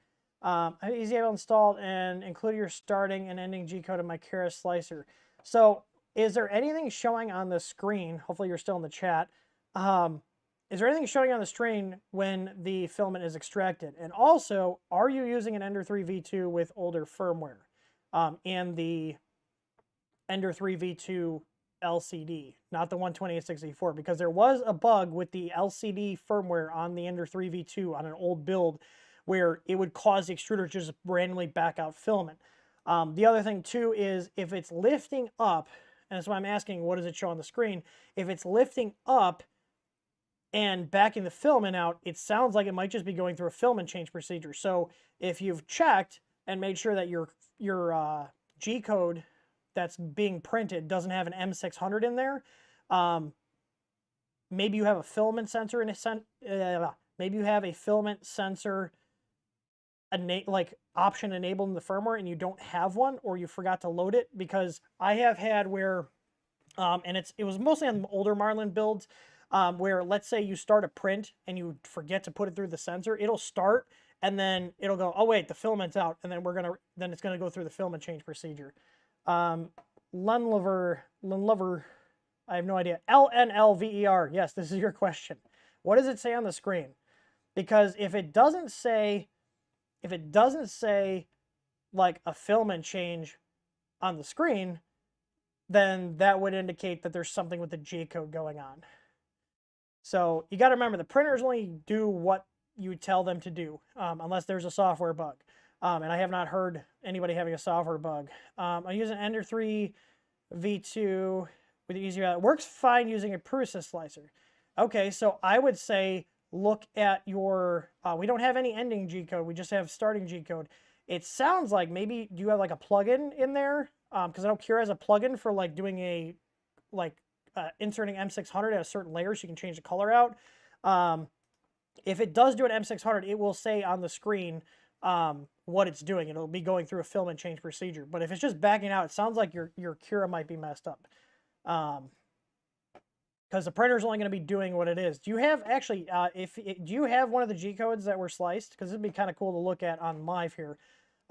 Easy able installed and include your starting and ending G code in my Keras slicer. So, is there anything showing on the screen? Hopefully, you're still in the chat. Is there anything showing on the screen when the filament is extracted? And also, are you using an Ender 3 V2 with older firmware and the Ender 3 V2 LCD, not the 12864? Because there was a bug with the LCD firmware on the Ender 3 V2 on an old build where it would cause the extruder to just randomly back out filament. The other thing too is if it's lifting up, and that's why I'm asking, what does it show on the screen? If it's lifting up and backing the filament out, it sounds like it might just be going through a filament change procedure. So if you've checked and made sure that your G code that's being printed doesn't have an M600 in there, maybe you have a filament sensor in maybe you have a filament sensor like option enabled in the firmware and you don't have one, or you forgot to load it. Because I have had where and it was mostly on older Marlin builds, where let's say you start a print and you forget to put it through the sensor, it'll start and then it'll go, oh wait, the filament's out, and then it's gonna go through the filament change procedure. Lunlover, I have no idea. LNLVER, yes, this is your question. What does it say on the screen? Because if it doesn't say like a filament change on the screen, then that would indicate that there's something with the G code going on. So you got to remember, the printers only do what you tell them to do, unless there's a software bug. And I have not heard anybody having a software bug. I use an Ender 3 V2 with easier. It works fine using a Prusa slicer. Okay, so I would say look at your. We don't have any ending G code. We just have starting G code. It sounds like maybe do you have like a plugin in there? Because I know Cure has a plugin for like doing a inserting M600 at a certain layer, so you can change the color out. If it does do an M600, it will say on the screen what it's doing. It'll be going through a filament change procedure. But if it's just backing out, it sounds like your Cura might be messed up. Because the printer's only going to be doing what it is. Do you have, actually, do you have one of the G codes that were sliced? Because this would be kind of cool to look at on live here.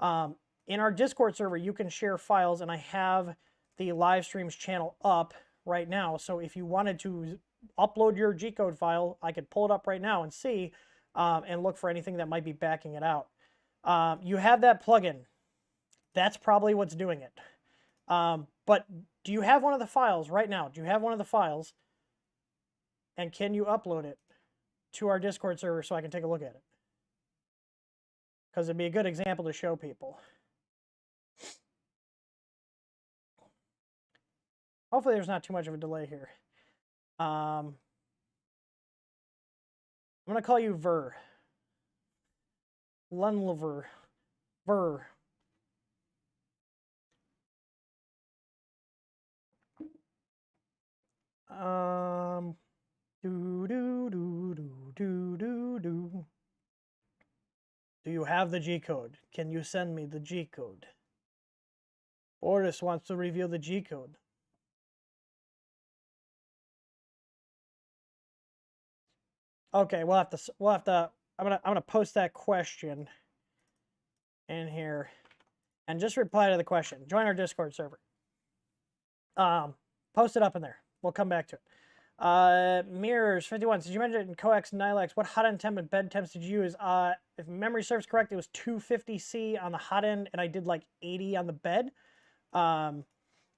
In our Discord server, you can share files, and I have the Livestreams channel up right now. So if you wanted to upload your G code file, I could pull it up right now and see, and look for anything that might be backing it out. You have that plugin. That's probably what's doing it. But do you have one of the files right now? Do you have one of the files? And can you upload it to our Discord server so I can take a look at it? Because it'd be a good example to show people. Hopefully there's not too much of a delay here. I'm going to call you Ver. Lunlover. Ver. Do you have the G code? Can you send me the G code? Boris wants to reveal the G code. Okay, we'll have to I'm gonna post that question in here, and just reply to the question. Join our Discord server. Post it up in there. We'll come back to it. Mirrors 51. Did you mention coax Nilex? What hot end temp and bed temps did you use? If memory serves correct, it was 250C on the hot end, and I did like 80 on the bed. I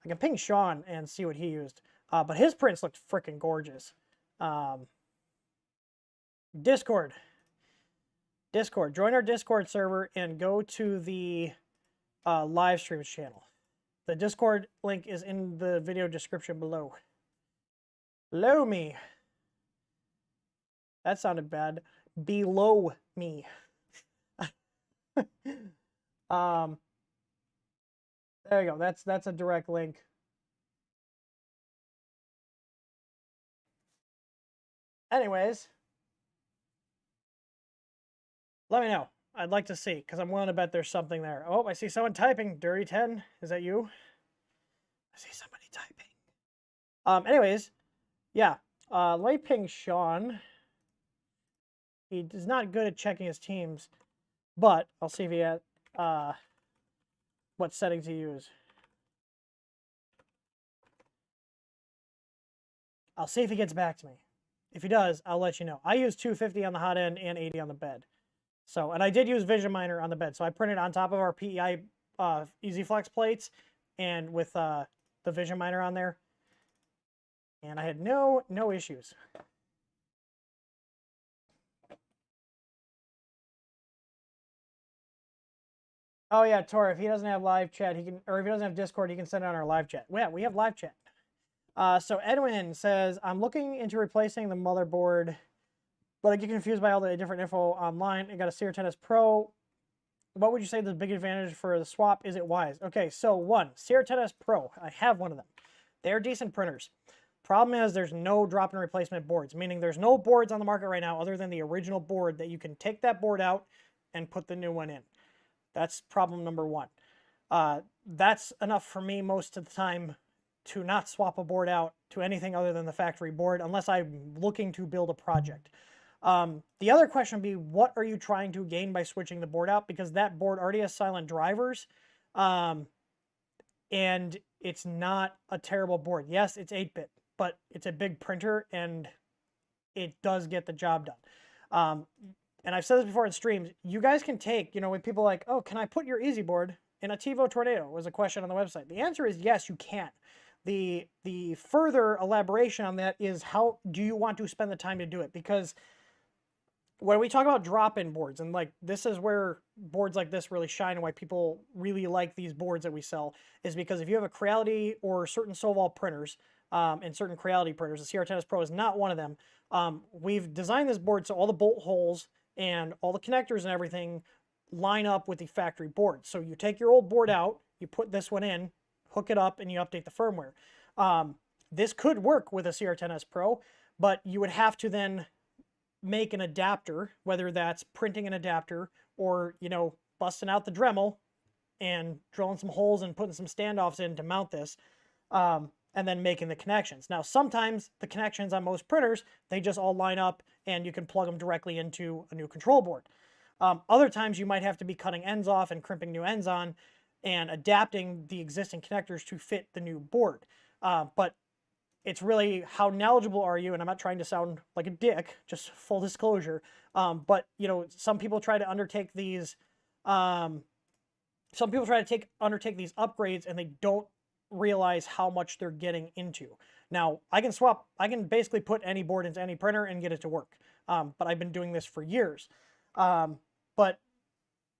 can ping Sean and see what he used. But his prints looked freaking gorgeous. Discord. Join our Discord server and go to the live streams channel. The Discord link is in the video description below. Below me. That sounded bad. Below me. There you go. That's a direct link. Anyways, let me know. I'd like to see, because I'm willing to bet there's something there. Oh, I see someone typing. Dirty 10. Is that you? I see somebody typing. Anyways, yeah. Let me ping Sean. He is not good at checking his teams, but I'll see if he has what setting to use. I'll see if he gets back to me. If he does, I'll let you know. I use 250 on the hot end and 80 on the bed. So, and I did use Vision Miner on the bed. So I printed on top of our PEI EasyFlex plates and with the Vision Miner on there. And I had no issues. Oh yeah, Tor, if he doesn't have live chat, he can, or if he doesn't have Discord, he can send it on our live chat. Yeah, we have live chat. So Edwin says, I'm looking into replacing the motherboard, but I get confused by all the different info online. I got a CR10S Pro. What would you say the big advantage for the swap? Is it wise? Okay, so one, CR10S Pro. I have one of them. They're decent printers. Problem is there's no drop-in replacement boards, meaning there's no boards on the market right now other than the original board that you can take that board out and put the new one in. That's problem number one. That's enough for me most of the time to not swap a board out to anything other than the factory board unless I'm looking to build a project. The other question would be, what are you trying to gain by switching the board out? Because that board already has silent drivers, and it's not a terrible board. Yes, it's 8-bit, but it's a big printer, and it does get the job done. And I've said this before in streams, you guys can take, when people are like, oh, can I put your Easy board in a TiVo Tornado? Was a question on the website. The answer is yes, you can. The further elaboration on that is, how do you want to spend the time to do it? Because when we talk about drop-in boards, and like this is where boards like this really shine and why people really like these boards that we sell, is because if you have a Creality or certain Soval printers, and certain Creality printers, the CR10S Pro is not one of them, we've designed this board so all the bolt holes and all the connectors and everything line up with the factory board. So you take your old board out, you put this one in, hook it up, and you update the firmware. This could work with a CR10S Pro, but you would have to then make an adapter, whether that's printing an adapter or, busting out the Dremel and drilling some holes and putting some standoffs in to mount this, and then making the connections. Now, sometimes the connections on most printers, they just all line up and you can plug them directly into a new control board. Other times you might have to be cutting ends off and crimping new ends on and adapting the existing connectors to fit the new board. But it's really how knowledgeable are you, and I'm not trying to sound like a dick, just full disclosure. But some people try to undertake these undertake these upgrades and they don't realize how much they're getting into. Now, I can basically put any board into any printer and get it to work. But I've been doing this for years. But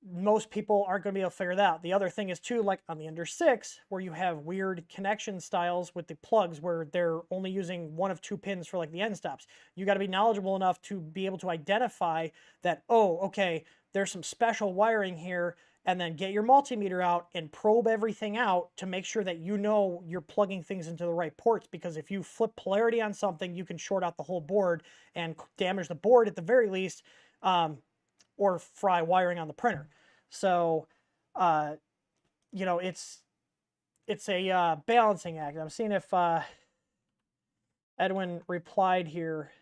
most people aren't going to be able to figure that out. The other thing is too, like on the Ender 6, where you have weird connection styles with the plugs where they're only using one of two pins for like the end stops. You got to be knowledgeable enough to be able to identify that, oh, okay, there's some special wiring here, and then get your multimeter out and probe everything out to make sure that you're plugging things into the right ports, because if you flip polarity on something, you can short out the whole board and damage the board at the very least, or fry wiring on the printer. So, it's a balancing act. I'm seeing if Edwin replied here.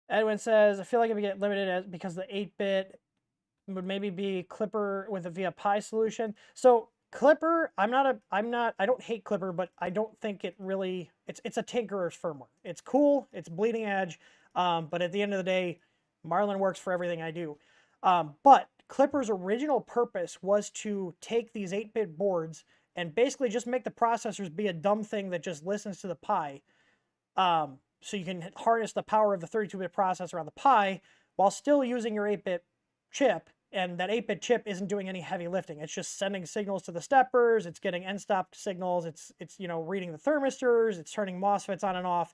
Edwin says, I feel like if we get limited because the 8-bit would maybe be Clipper with a via Pi solution. So Clipper, I don't hate Clipper, but I don't think it really, it's a tinkerer's firmware. It's cool, it's bleeding edge, but at the end of the day, Marlin works for everything I do. But Clipper's original purpose was to take these 8-bit boards and basically just make the processors be a dumb thing that just listens to the Pi. So you can harness the power of the 32-bit processor on the Pi while still using your 8-bit chip, and that 8-bit chip isn't doing any heavy lifting. It's just sending signals to the steppers, it's getting end-stop signals, it's reading the thermistors, it's turning MOSFETs on and off.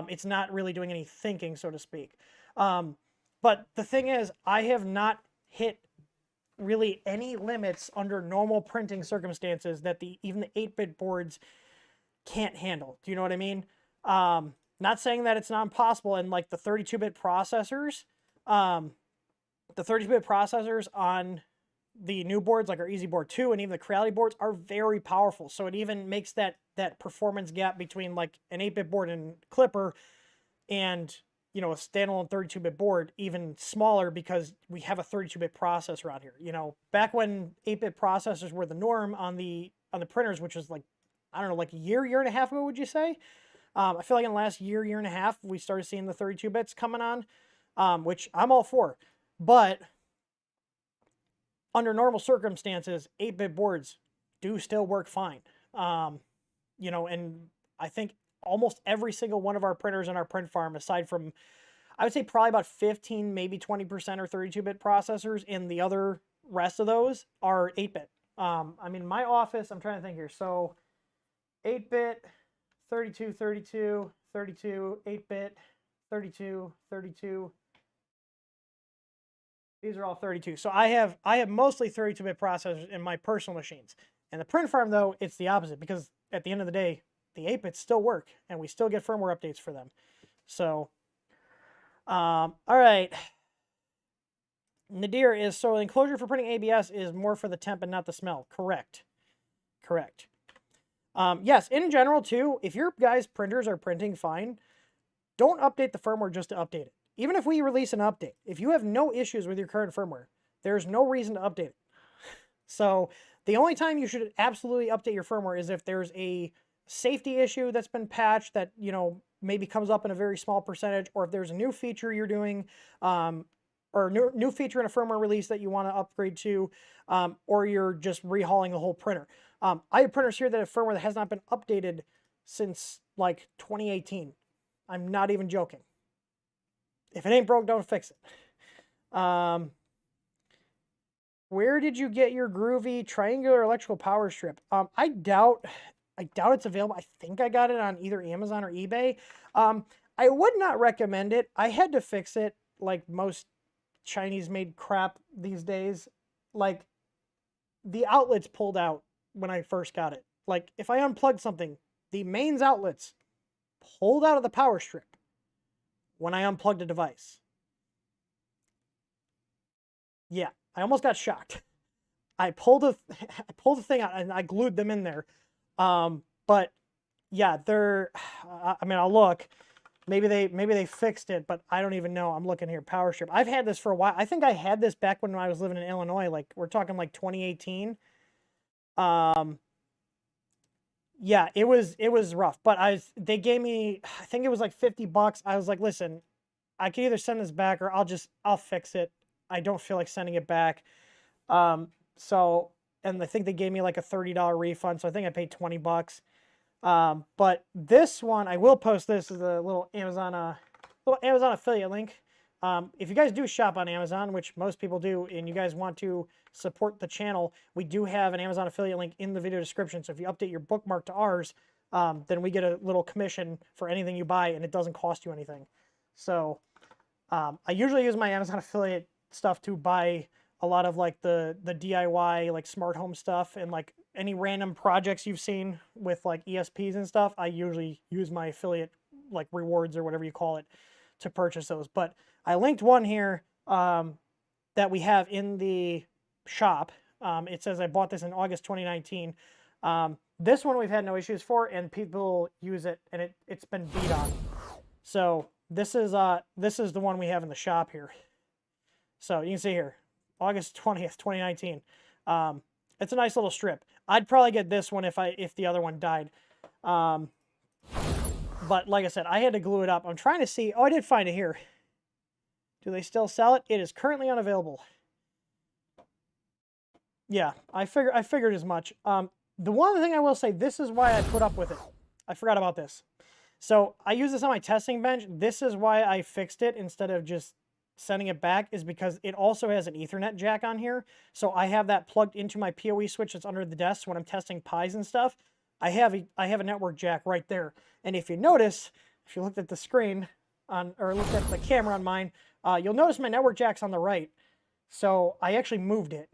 It's not really doing any thinking, so to speak. But the thing is, I have not hit really any limits under normal printing circumstances that even the 8-bit boards can't handle. Do you know what I mean? Not saying that it's not impossible, and like the 32-bit processors, the 32-bit processors on the new boards, like our EasyBoard 2 and even the Creality boards, are very powerful. So it even makes that performance gap between like an 8-bit board and Clipper and, a standalone 32-bit board even smaller because we have a 32-bit processor on here. Back when 8-bit processors were the norm on the printers, which was like, I don't know, like a year and a half ago, would you say? I feel like in the last year and a half, we started seeing the 32 bits coming on, which I'm all for. But under normal circumstances, 8-bit boards do still work fine. And I think almost every single one of our printers in our print farm, aside from, I would say probably about 15, maybe 20% are 32-bit processors, and the other rest of those are 8-bit. My office, I'm trying to think here. So 8-bit, 32, 32, 32, 8-bit, 32, 32. These are all 32. So I have mostly 32-bit processors in my personal machines. And the print farm, though, it's the opposite, because at the end of the day, the 8-bits still work, and we still get firmware updates for them. So, all right. Nadir is, so the enclosure for printing ABS is more for the temp and not the smell. Correct. Yes, in general, too, if your guys' printers are printing fine, don't update the firmware just to update it. Even if we release an update, if you have no issues with your current firmware, there's no reason to update it. So the only time you should absolutely update your firmware is if there's a safety issue that's been patched that, maybe comes up in a very small percentage, or if there's a new feature you're doing, or new feature in a firmware release that you want to upgrade to, or you're just rehauling the whole printer. I have printers here that have firmware that has not been updated since like 2018. I'm not even joking. If it ain't broke, don't fix it. Where did you get your groovy triangular electrical power strip? I doubt it's available. I think I got it on either Amazon or eBay. I would not recommend it. I had to fix it like most Chinese-made crap these days. Like, the outlets pulled out when I first got it. Like, if I unplugged something, the mains outlets pulled out of the power strip when I unplugged a device. Yeah, I almost got shocked. I pulled the thing out and I glued them in there. But yeah, I'll look. Maybe they fixed it, but I don't even know. I'm looking here. Power strip. I've had this for a while. I think I had this back when I was living in Illinois. Like, we're talking like 2018. Yeah, it was rough, but they gave me, I think it was like $50. I was like, listen, I can either send this back or I'll fix it. I don't feel like sending it back. And I think they gave me like a $30 refund, so I think I paid $20. But this one, I will post this as a little Amazon affiliate link. If you guys do shop on Amazon, which most people do, and you guys want to support the channel, we do have an Amazon affiliate link in the video description. So if you update your bookmark to ours, then we get a little commission for anything you buy, and it doesn't cost you anything. So I usually use my Amazon affiliate stuff to buy a lot of like the DIY like smart home stuff, and like any random projects you've seen with like ESPs and stuff. I usually use my affiliate like rewards or whatever you call it to purchase those. But I linked one here that we have in the shop. It says I bought this in August 2019. This one we've had no issues for, and people use it, and it's been beat on. So this is the one we have in the shop here. So you can see here, August 20th, 2019. It's a nice little strip. I'd probably get this one if the other one died. But like I said, I had to glue it up. I'm trying to see. Oh, I did find it here. Do they still sell it? It is currently unavailable. Yeah, I figured as much. The one thing I will say, this is why I put up with it. I forgot about this. So I use this on my testing bench. This is why I fixed it instead of just sending it back, is because it also has an Ethernet jack on here. So I have that plugged into my PoE switch that's under the desk when I'm testing Pis and stuff. I have a network jack right there. And if you notice, if you looked at the screen or looked at the camera on mine, you'll notice my network jack's on the right. So I actually moved it,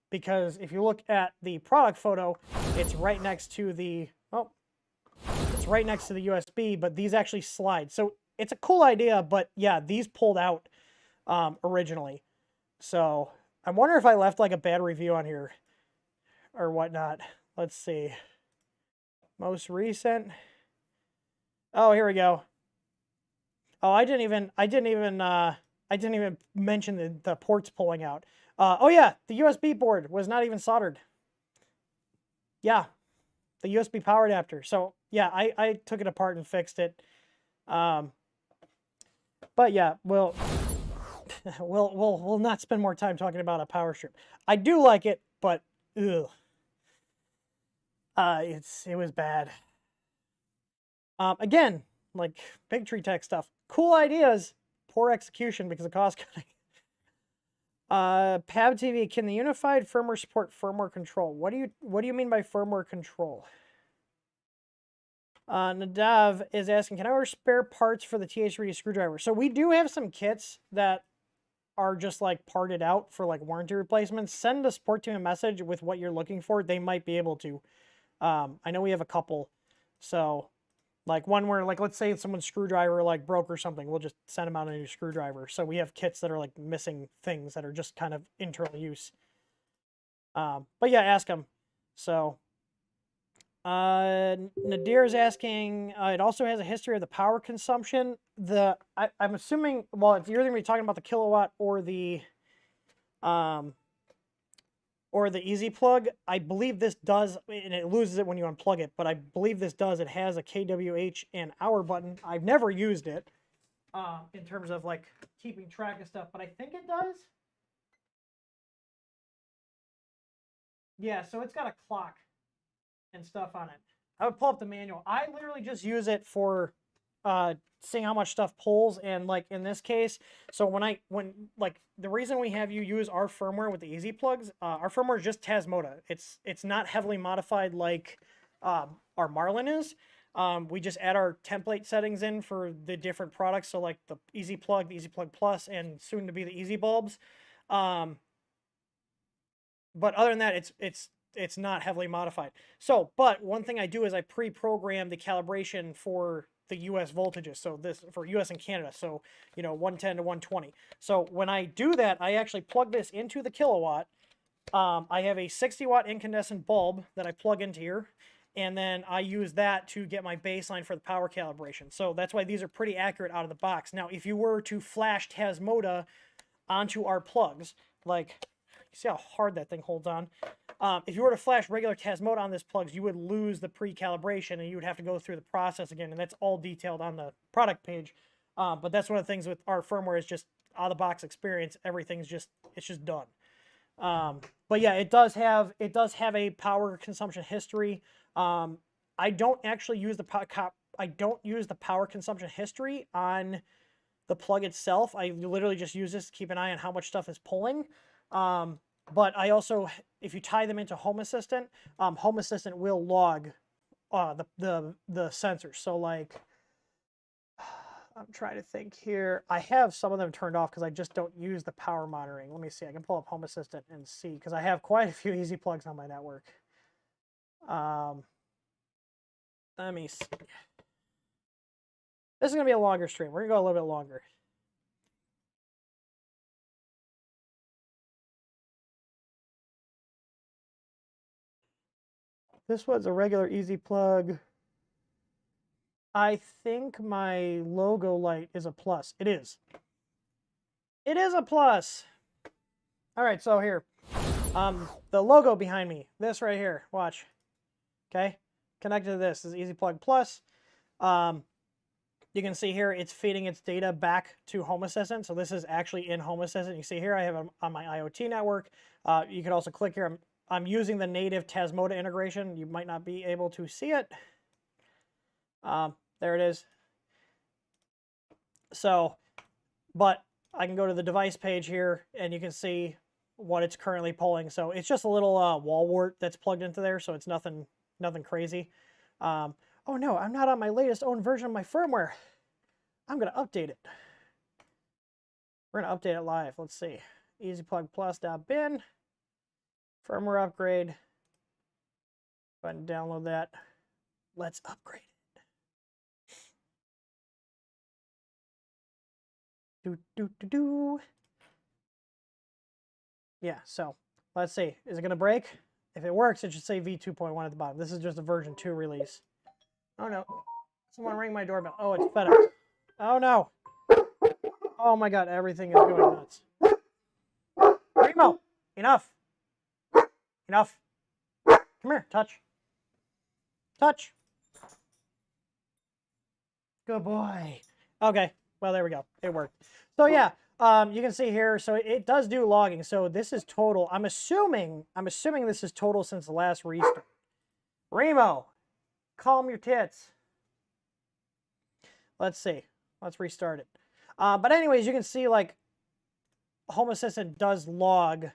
because if you look at the product photo, it's right next to the, it's right next to the USB, but these actually slide. So it's a cool idea, but yeah, these pulled out originally. So I wonder if I left like a bad review on here or whatnot. Let's see. Most recent. Oh, here we go. Oh, I didn't even mention the ports pulling out. Oh yeah, the USB board was not even soldered. Yeah, the USB power adapter. So yeah, I took it apart and fixed it. But yeah, we'll not spend more time talking about a power strip. I do like it, but ugh. It was bad. Again, like Big Tree Tech stuff. Cool ideas, poor execution because of cost cutting. PAB TV, can the unified firmware support firmware control? What do you mean by firmware control? Nadav is asking, can I order spare parts for the TH3D screwdriver? So we do have some kits that are just like parted out for like warranty replacements. Send the support team a message with what you're looking for. They might be able to. I know we have a couple. So like one where, like, let's say someone's screwdriver like broke or something, we'll just send them out a new screwdriver. So we have kits that are like missing things that are just kind of internal use. But yeah, ask them. So Nadir is asking, it also has a history of the power consumption. I'm assuming, well, if you're going to be talking about the kilowatt or the easy plug, I believe this does, and it loses it when you unplug it, but I believe this does. It has a kWh and hour button. I've never used it in terms of like keeping track of stuff, but I think it does. Yeah, so it's got a clock and stuff on it. I would pull up the manual. I literally just use it for seeing how much stuff pulls, and like in this case, so when like the reason we have you use our firmware with the easy plugs, our firmware is just Tasmota. It's not heavily modified like our Marlin is. We just add our template settings in for the different products, so like the easy plug, the easy plug plus, and soon to be the easy bulbs. But other than that, it's not heavily modified. So, but one thing I do is I pre-program the calibration for the US voltages. So this for US and Canada. So, 110 to 120. So when I do that, I actually plug this into the kilowatt. I have a 60 watt incandescent bulb that I plug into here. And then I use that to get my baseline for the power calibration. So that's why these are pretty accurate out of the box. Now, if you were to flash Tasmota onto our plugs, like, you see how hard that thing holds on? If you were to flash regular Tasmota on this plugs, you would lose the pre-calibration and you would have to go through the process again, and that's all detailed on the product page. But that's one of the things with our firmware is just out-of-the-box experience. Everything's just done. But yeah, it does have a power consumption history. I don't actually use the power consumption history on the plug itself. I literally just use this to keep an eye on how much stuff is pulling. But I also, if you tie them into Home Assistant, Home Assistant will log the sensors. So like, I'm trying to think here. I have some of them turned off because I just don't use the power monitoring. Let me see. I can pull up Home Assistant and see, because I have quite a few easy plugs on my network. Let me see. This is going to be a longer stream. We're going to go a little bit longer. This was a regular easy plug. I think my logo light is a plus. It is. It is a plus. All right, so here. The logo behind me. This right here. Watch. Okay? Connected to this is Easy Plug Plus. You can see here it's feeding its data back to Home Assistant. So this is actually in Home Assistant. You see here I have it on my IoT network. You can also click here. I'm using the native Tasmota integration. You might not be able to see it. There it is. So, but I can go to the device page here and you can see what it's currently pulling. So it's just a little wall wart that's plugged into there. So it's nothing crazy. Oh no, I'm not on my latest own version of my firmware. I'm going to update it. We're going to update it live. Let's see. EasyPlugPlus.bin. Firmware upgrade. Go ahead and download that. Let's upgrade it. Yeah, so let's see. Is it going to break? If it works, it should say V2.1 at the bottom. This is just a version 2 release. Oh no. Someone ring my doorbell. Oh, it's FedEx. Oh no. Oh my god, everything is going nuts. Remo, enough. Enough. Come here, touch. Touch. Good boy. Okay, well, there we go. It worked. So yeah, you can see here, so it does do logging. So this is total. I'm assuming this is total since the last restart. Remo, calm your tits. Let's see. Let's restart it. But anyways, you can see like Home Assistant does log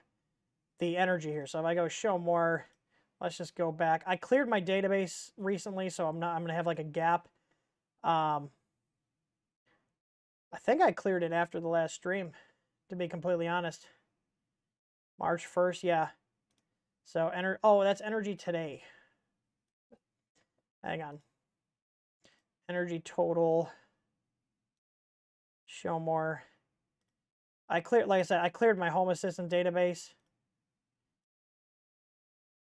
the energy here. So if I go show more, let's just go back. I cleared my database recently, so I'm going to have like a gap. I think I cleared it after the last stream, to be completely honest. March 1st, yeah. So, oh, that's energy today. Hang on. Energy total. Show more. Like I said, I cleared my Home Assistant database.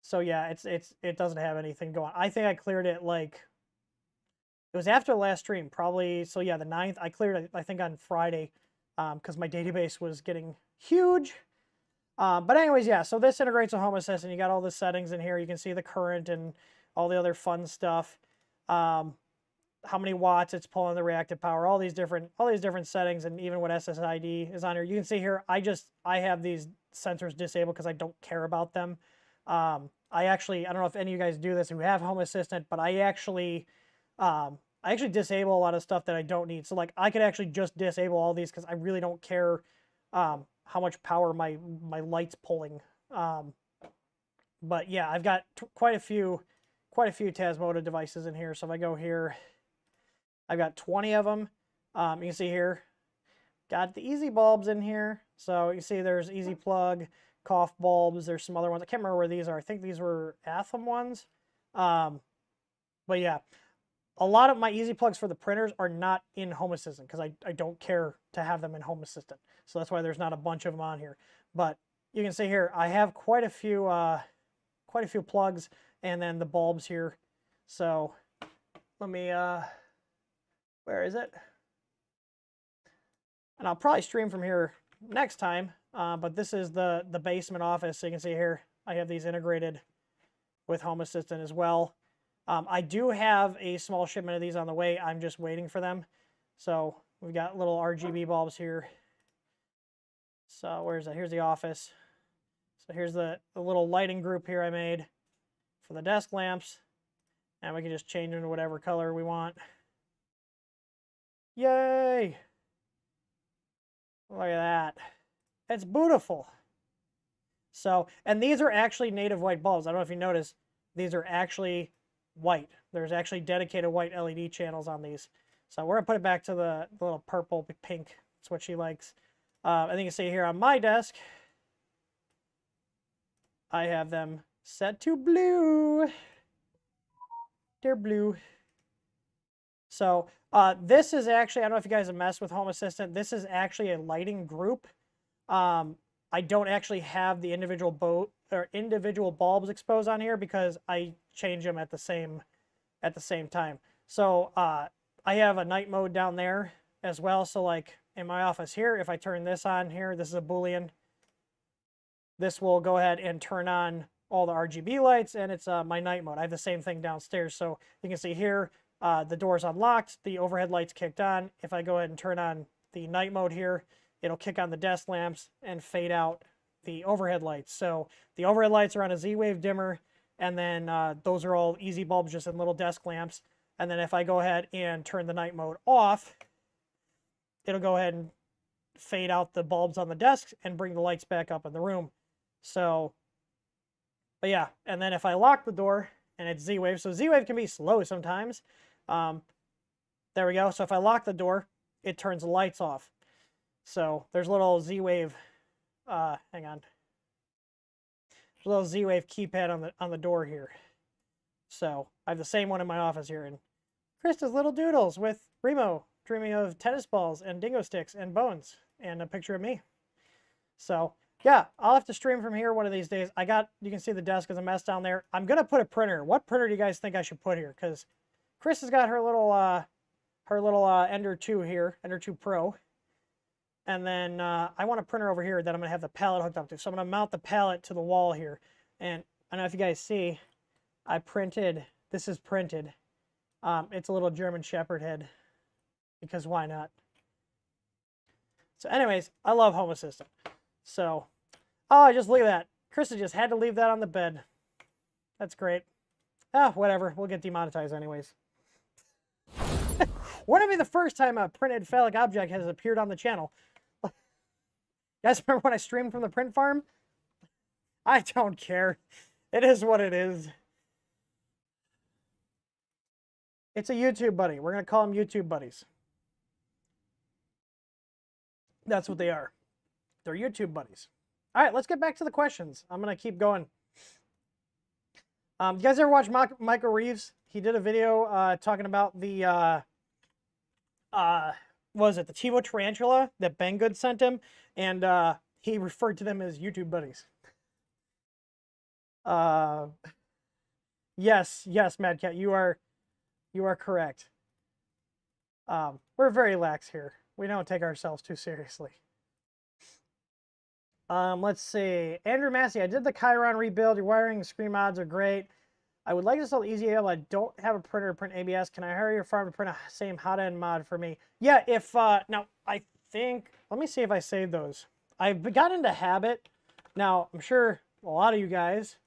So yeah, it doesn't have anything going. I think I cleared it like, it was after the last stream, probably. So yeah, the 9th. I cleared it, I think, on Friday, because my database was getting huge. But anyways, yeah, so this integrates with Home Assistant. You got all the settings in here. You can see the current and all the other fun stuff. How many watts it's pulling, the reactive power, all these different settings, and even what SSID is on here. You can see here, I have these sensors disabled because I don't care about them. I don't know if any of you guys do this who have Home Assistant, but I actually disable a lot of stuff that I don't need. So like I could actually just disable all these because I really don't care how much power my light's pulling. But yeah, I've got quite a few Tasmota devices in here. So if I go here, I've got 20 of them. You can see here, got the Easy bulbs in here. So you see there's Easy Plug, cough bulbs. There's some other ones. I can't remember where these are. I think these were Atham ones. But yeah, a lot of my Easy Plugs for the printers are not in Home Assistant because I don't care to have them in Home Assistant. So that's why there's not a bunch of them on here. But you can see here, I have quite a few plugs and then the bulbs here. So let me, where is it? And I'll probably stream from here next time. But this is the basement office. So you can see here, I have these integrated with Home Assistant as well. I do have a small shipment of these on the way. I'm just waiting for them. So we've got little RGB bulbs here. So where's that? Here's the office. So here's the little lighting group here I made for the desk lamps. And we can just change them to whatever color we want. Yay! Look at that. It's beautiful. So, and these are actually native white bulbs. I don't know if you noticed, these are actually white. There's actually dedicated white LED channels on these. So we're going to put it back to the little purple pink. That's what she likes. I think you can see here on my desk, I have them set to blue. They're blue. So this is actually, I don't know if you guys have messed with Home Assistant. This is actually a lighting group. I don't actually have the individual bulbs exposed on here because I change them at the same time. So I have a night mode down there as well. So like in my office here, if I turn this on here, this is a Boolean. This will go ahead and turn on all the RGB lights, and it's my night mode. I have the same thing downstairs. So you can see here, the door's unlocked, the overhead lights kicked on. If I go ahead and turn on the night mode here, it'll kick on the desk lamps and fade out the overhead lights. So the overhead lights are on a Z-Wave dimmer, and then those are all easy bulbs just in little desk lamps. And then if I go ahead and turn the night mode off, it'll go ahead and fade out the bulbs on the desk and bring the lights back up in the room. So, but yeah, and then if I lock the door, and it's Z-Wave, so Z-Wave can be slow sometimes. There we go. So if I lock the door, it turns the lights off. So there's a little Z-Wave, hang on. There's a little Z-Wave keypad on the door here. So I have the same one in my office here. And Krista's little doodles with Remo dreaming of tennis balls and dingo sticks and bones and a picture of me. So yeah, I'll have to stream from here one of these days. You can see the desk is a mess down there. I'm going to put a printer. What printer do you guys think I should put here? Because Chris has got her little Ender 2 here, Ender 2 Pro. And then I want a printer over here that I'm going to have the palette hooked up to. So I'm going to mount the palette to the wall here. And I don't know if you guys see, this is printed. It's a little German Shepherd head. Because why not? So anyways, I love Home Assistant. So, oh, just look at that. Krista just had to leave that on the bed. That's great. Ah, whatever. We'll get demonetized anyways. Wouldn't it be the first time a printed phallic object has appeared on the channel? You guys remember when I streamed from the print farm? I don't care. It is what it is. It's a YouTube buddy. We're going to call them YouTube buddies. That's what they are. They're YouTube buddies. All right, let's get back to the questions. I'm going to keep going. You guys ever watch Michael Reeves? He did a video talking about the, what was it, the TiVo Tarantula that Banggood sent him, and he referred to them as YouTube buddies. Yes, Mad Cat, you are correct. We're very lax here. We don't take ourselves too seriously. Let's see. Andrew Massey, I did the Chiron rebuild. Your wiring and screen mods are great. I would like to install EasyAL. I don't have a printer to print ABS. Can I hire your farm to print a same hot end mod for me? Yeah, if, now, I think, let me see if I saved those. I've got into habit. Now, I'm sure a lot of you guys,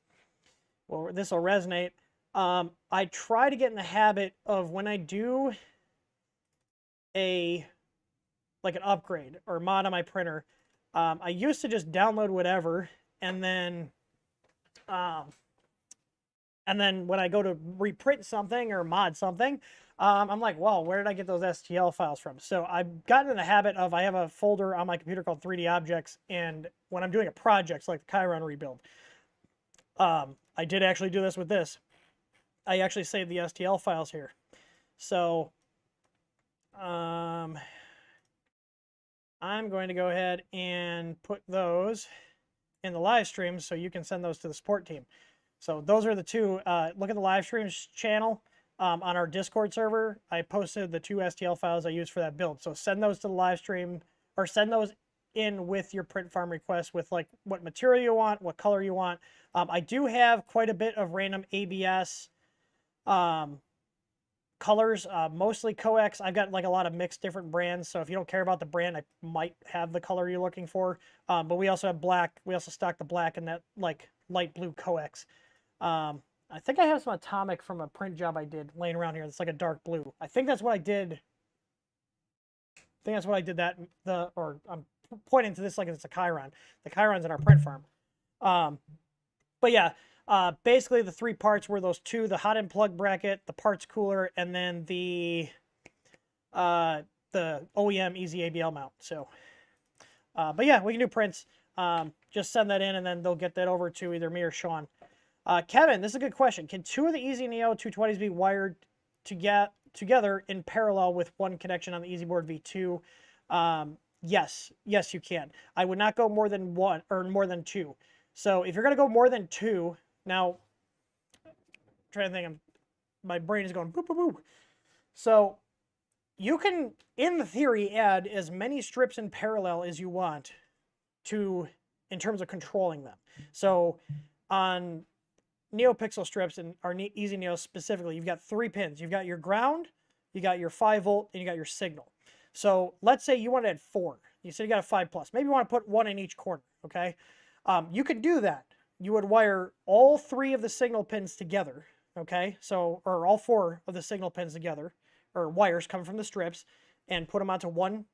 well, this will resonate. I try to get in the habit of when I do like an upgrade or mod on my printer, I used to just download whatever, and then when I go to reprint something or mod something, I'm like, well, where did I get those STL files from? So I've gotten in the habit of, I have a folder on my computer called 3D Objects, and when I'm doing a project like the Chiron rebuild, I did actually do this with this. I actually saved the STL files here. So I'm going to go ahead and put those in the live stream so you can send those to the support team. So those are the two. Look at the live streams channel on our Discord server. I posted the two STL files I used for that build. So send those to the live stream, or send those in with your print farm request with like what material you want, what color you want. I do have quite a bit of random ABS colors, mostly coax. I've got like a lot of mixed different brands, so if you don't care about the brand, I might have the color you're looking for. But we also have black. We also stock the black and that like light blue coax. I think I have some atomic from a print job I did laying around here. It's like a dark blue. I think that's what I did. Or I'm pointing to this like it's a Chiron. The Chiron's in our print farm. But yeah. Basically, the three parts were those two: the hot end plug bracket, the parts cooler, and then the OEM Easy ABL mount. So, but yeah, we can do prints. Just send that in, and then they'll get that over to either me or Sean. Kevin, this is a good question. Can two of the Easy Neo 220s be wired together in parallel with one connection on the EasyBoard V2? Yes, you can. I would not go more than one or more than two. So if you're going to go more than two, now, I'm trying to think, my brain is going boop, boop, boop. So you can, in theory, add as many strips in parallel as you want in terms of controlling them. So on NeoPixel strips and our Easy Neo specifically, you've got 3 pins. You've got your ground, you got your 5 volt, and you got your signal. So let's say you want to add 4. You said you got a 5 plus. Maybe you want to put 1 in each corner, okay? You could do that. You would wire all 3 of the signal pins together, okay? So, or all 4 of the signal pins together, or wires coming from the strips, and put them onto one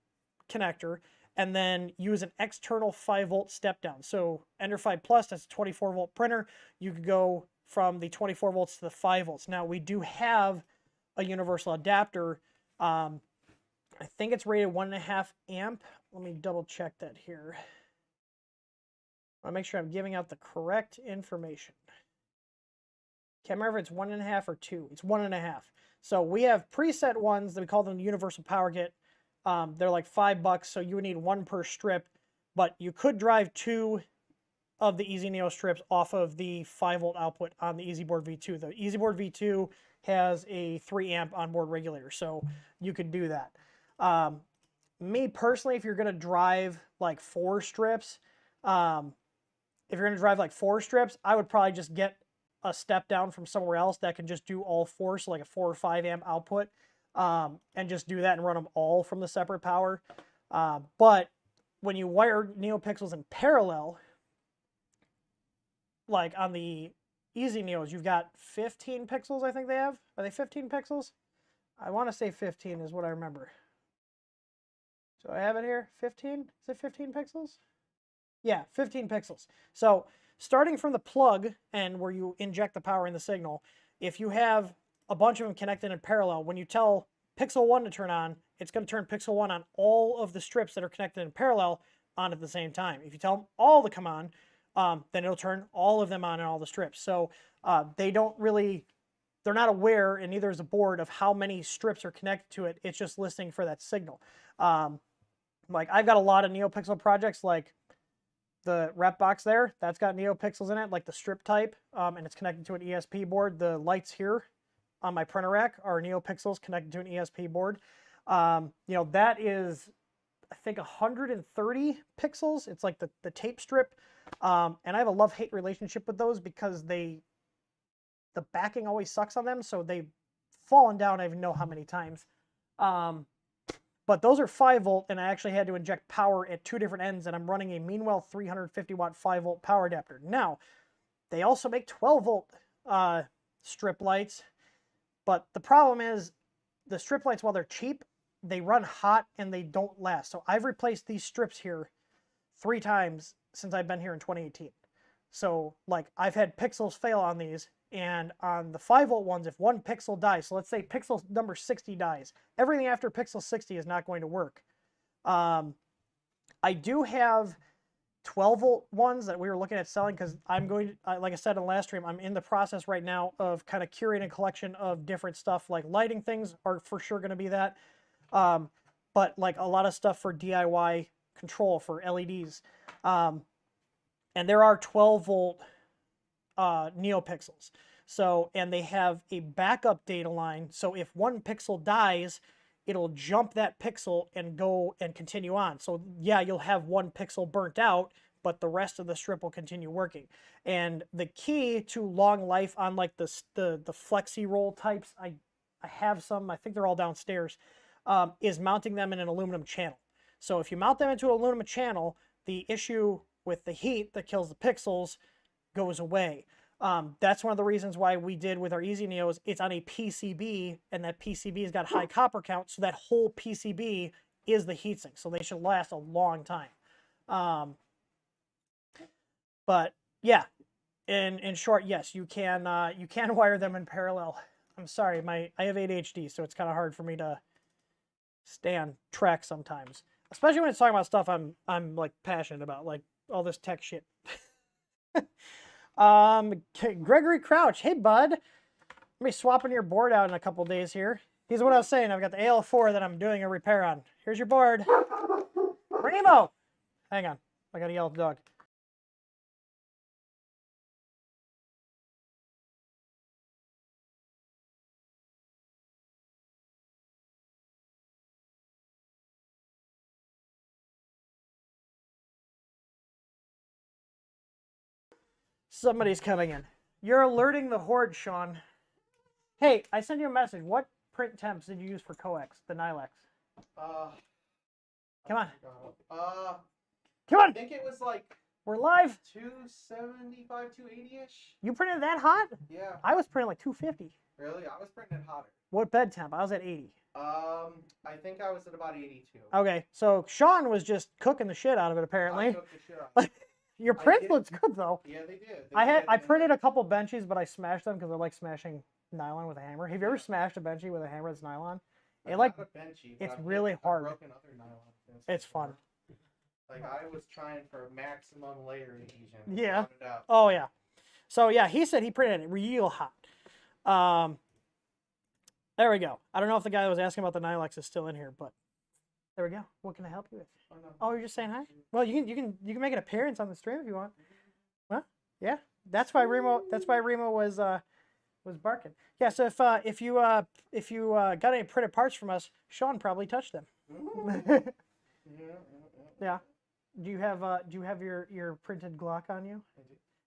connector, and then use an external 5 volt step down. So Ender 5 Plus, that's a 24 volt printer. You could go from the 24 volts to the 5 volts. Now we do have a universal adapter. I think it's rated 1.5 amp. Let me double check that here. I'll make sure I'm giving out the correct information. Can't remember if it's 1.5 or 2. It's 1.5. So we have preset ones that we call them universal power kit. They're like $5, so you would need 1 per strip, but you could drive 2 of the Easy Neo strips off of the 5 volt output on the EasyBoard V2. The EasyBoard V2 has a 3 amp onboard regulator, so you could do that. Me personally, if you're going to drive like 4 strips, I would probably just get a step down from somewhere else that can just do all 4, so like a 4 or 5 amp output, and just do that and run them all from the separate power. But when you wire NeoPixels in parallel, like on the Easy Neos, you've got 15 pixels, I think they have. Are they 15 pixels? I want to say 15 is what I remember. So I have it here, 15? Is it 15 pixels? Yeah, 15 pixels. So starting from the plug and where you inject the power in the signal, if you have a bunch of them connected in parallel, when you tell pixel 1 to turn on, it's going to turn pixel 1 on all of the strips that are connected in parallel on at the same time. If you tell them all to come on, then it'll turn all of them on all the strips. So they're not aware, and neither is the board, of how many strips are connected to it. It's just listening for that signal. Like I've got a lot of NeoPixel projects, like the rep box there, that's got NeoPixels in it, like the strip type, and it's connected to an ESP board. The lights here on my printer rack are NeoPixels connected to an ESP board. That is, I think, 130 pixels. It's like the tape strip. And I have a love-hate relationship with those because the backing always sucks on them, so they've fallen down I don't even know how many times. But those are 5 volt, and I actually had to inject power at 2 different ends, and I'm running a Meanwell 350 watt 5 volt power adapter. Now, they also make 12 volt strip lights, but the problem is the strip lights, while they're cheap, they run hot and they don't last. So I've replaced these strips here 3 times since I've been here in 2018. So like I've had pixels fail on these, and on the 5 volt ones, if 1 pixel dies, so let's say pixel number 60 dies, everything after pixel 60 is not going to work. I do have 12 volt ones that we were looking at selling, because I'm going to, like I said in the last stream, I'm in the process right now of kind of curating a collection of different stuff. Like lighting things are for sure going to be that, but like a lot of stuff for DIY control for LEDs. And there are 12 volt NeoPixels. So, and they have a backup data line. So if 1 pixel dies, it'll jump that pixel and go and continue on. So yeah, you'll have 1 pixel burnt out, but the rest of the strip will continue working. And the key to long life on like the flexi roll types, I have some, I think they're all downstairs, is mounting them in an aluminum channel. So if you mount them into an aluminum channel, the issue with the heat that kills the pixels goes away. That's one of the reasons why we did with our Easy Neos, it's on a PCB, and that PCB has got high copper count, so that whole PCB is the heatsink, so they should last a long time. But yeah, in short, yes, you can wire them in parallel. I'm sorry, I have ADHD, so it's kind of hard for me to stay on track sometimes, especially when it's talking about stuff I'm like passionate about, like all this tech shit. Gregory Crouch, hey bud, let me swapping your board out in a couple days here. Here's what I was saying. I've got the AL4 that I'm doing a repair on. Here's your board. Remo, hang on, I gotta yell at the dog. Somebody's coming in. You're alerting the horde, Sean. Hey, I sent you a message. What print temps did you use for coax, the Nilex? Come on. Come on. I think it was like we're live. 275, 280-ish. You printed that hot? Yeah. I was printing like 250. Really? I was printing it hotter. What bed temp? I was at 80. I think I was at about 82. Okay, so Sean was just cooking the shit out of it apparently. I cooked the shit out of it. Your print looks good though. Yeah, they did. I printed a couple benchies, but I smashed them because I like smashing nylon with a hammer. Have you ever smashed a benchy with a hammer that's nylon? It's really hard. It's fun. Like I was trying for maximum layer adhesion. Yeah. Oh yeah. So yeah, he said he printed it real hot. There we go. I don't know if the guy that was asking about the Nilex is still in here, but there we go. What can I help you with? Oh, you're just saying hi? Well, you can make an appearance on the stream if you want. Well, yeah. That's why Remo was barking. Yeah. So if you got any printed parts from us, Sean probably touched them. Yeah. Do you have your printed Glock on you? I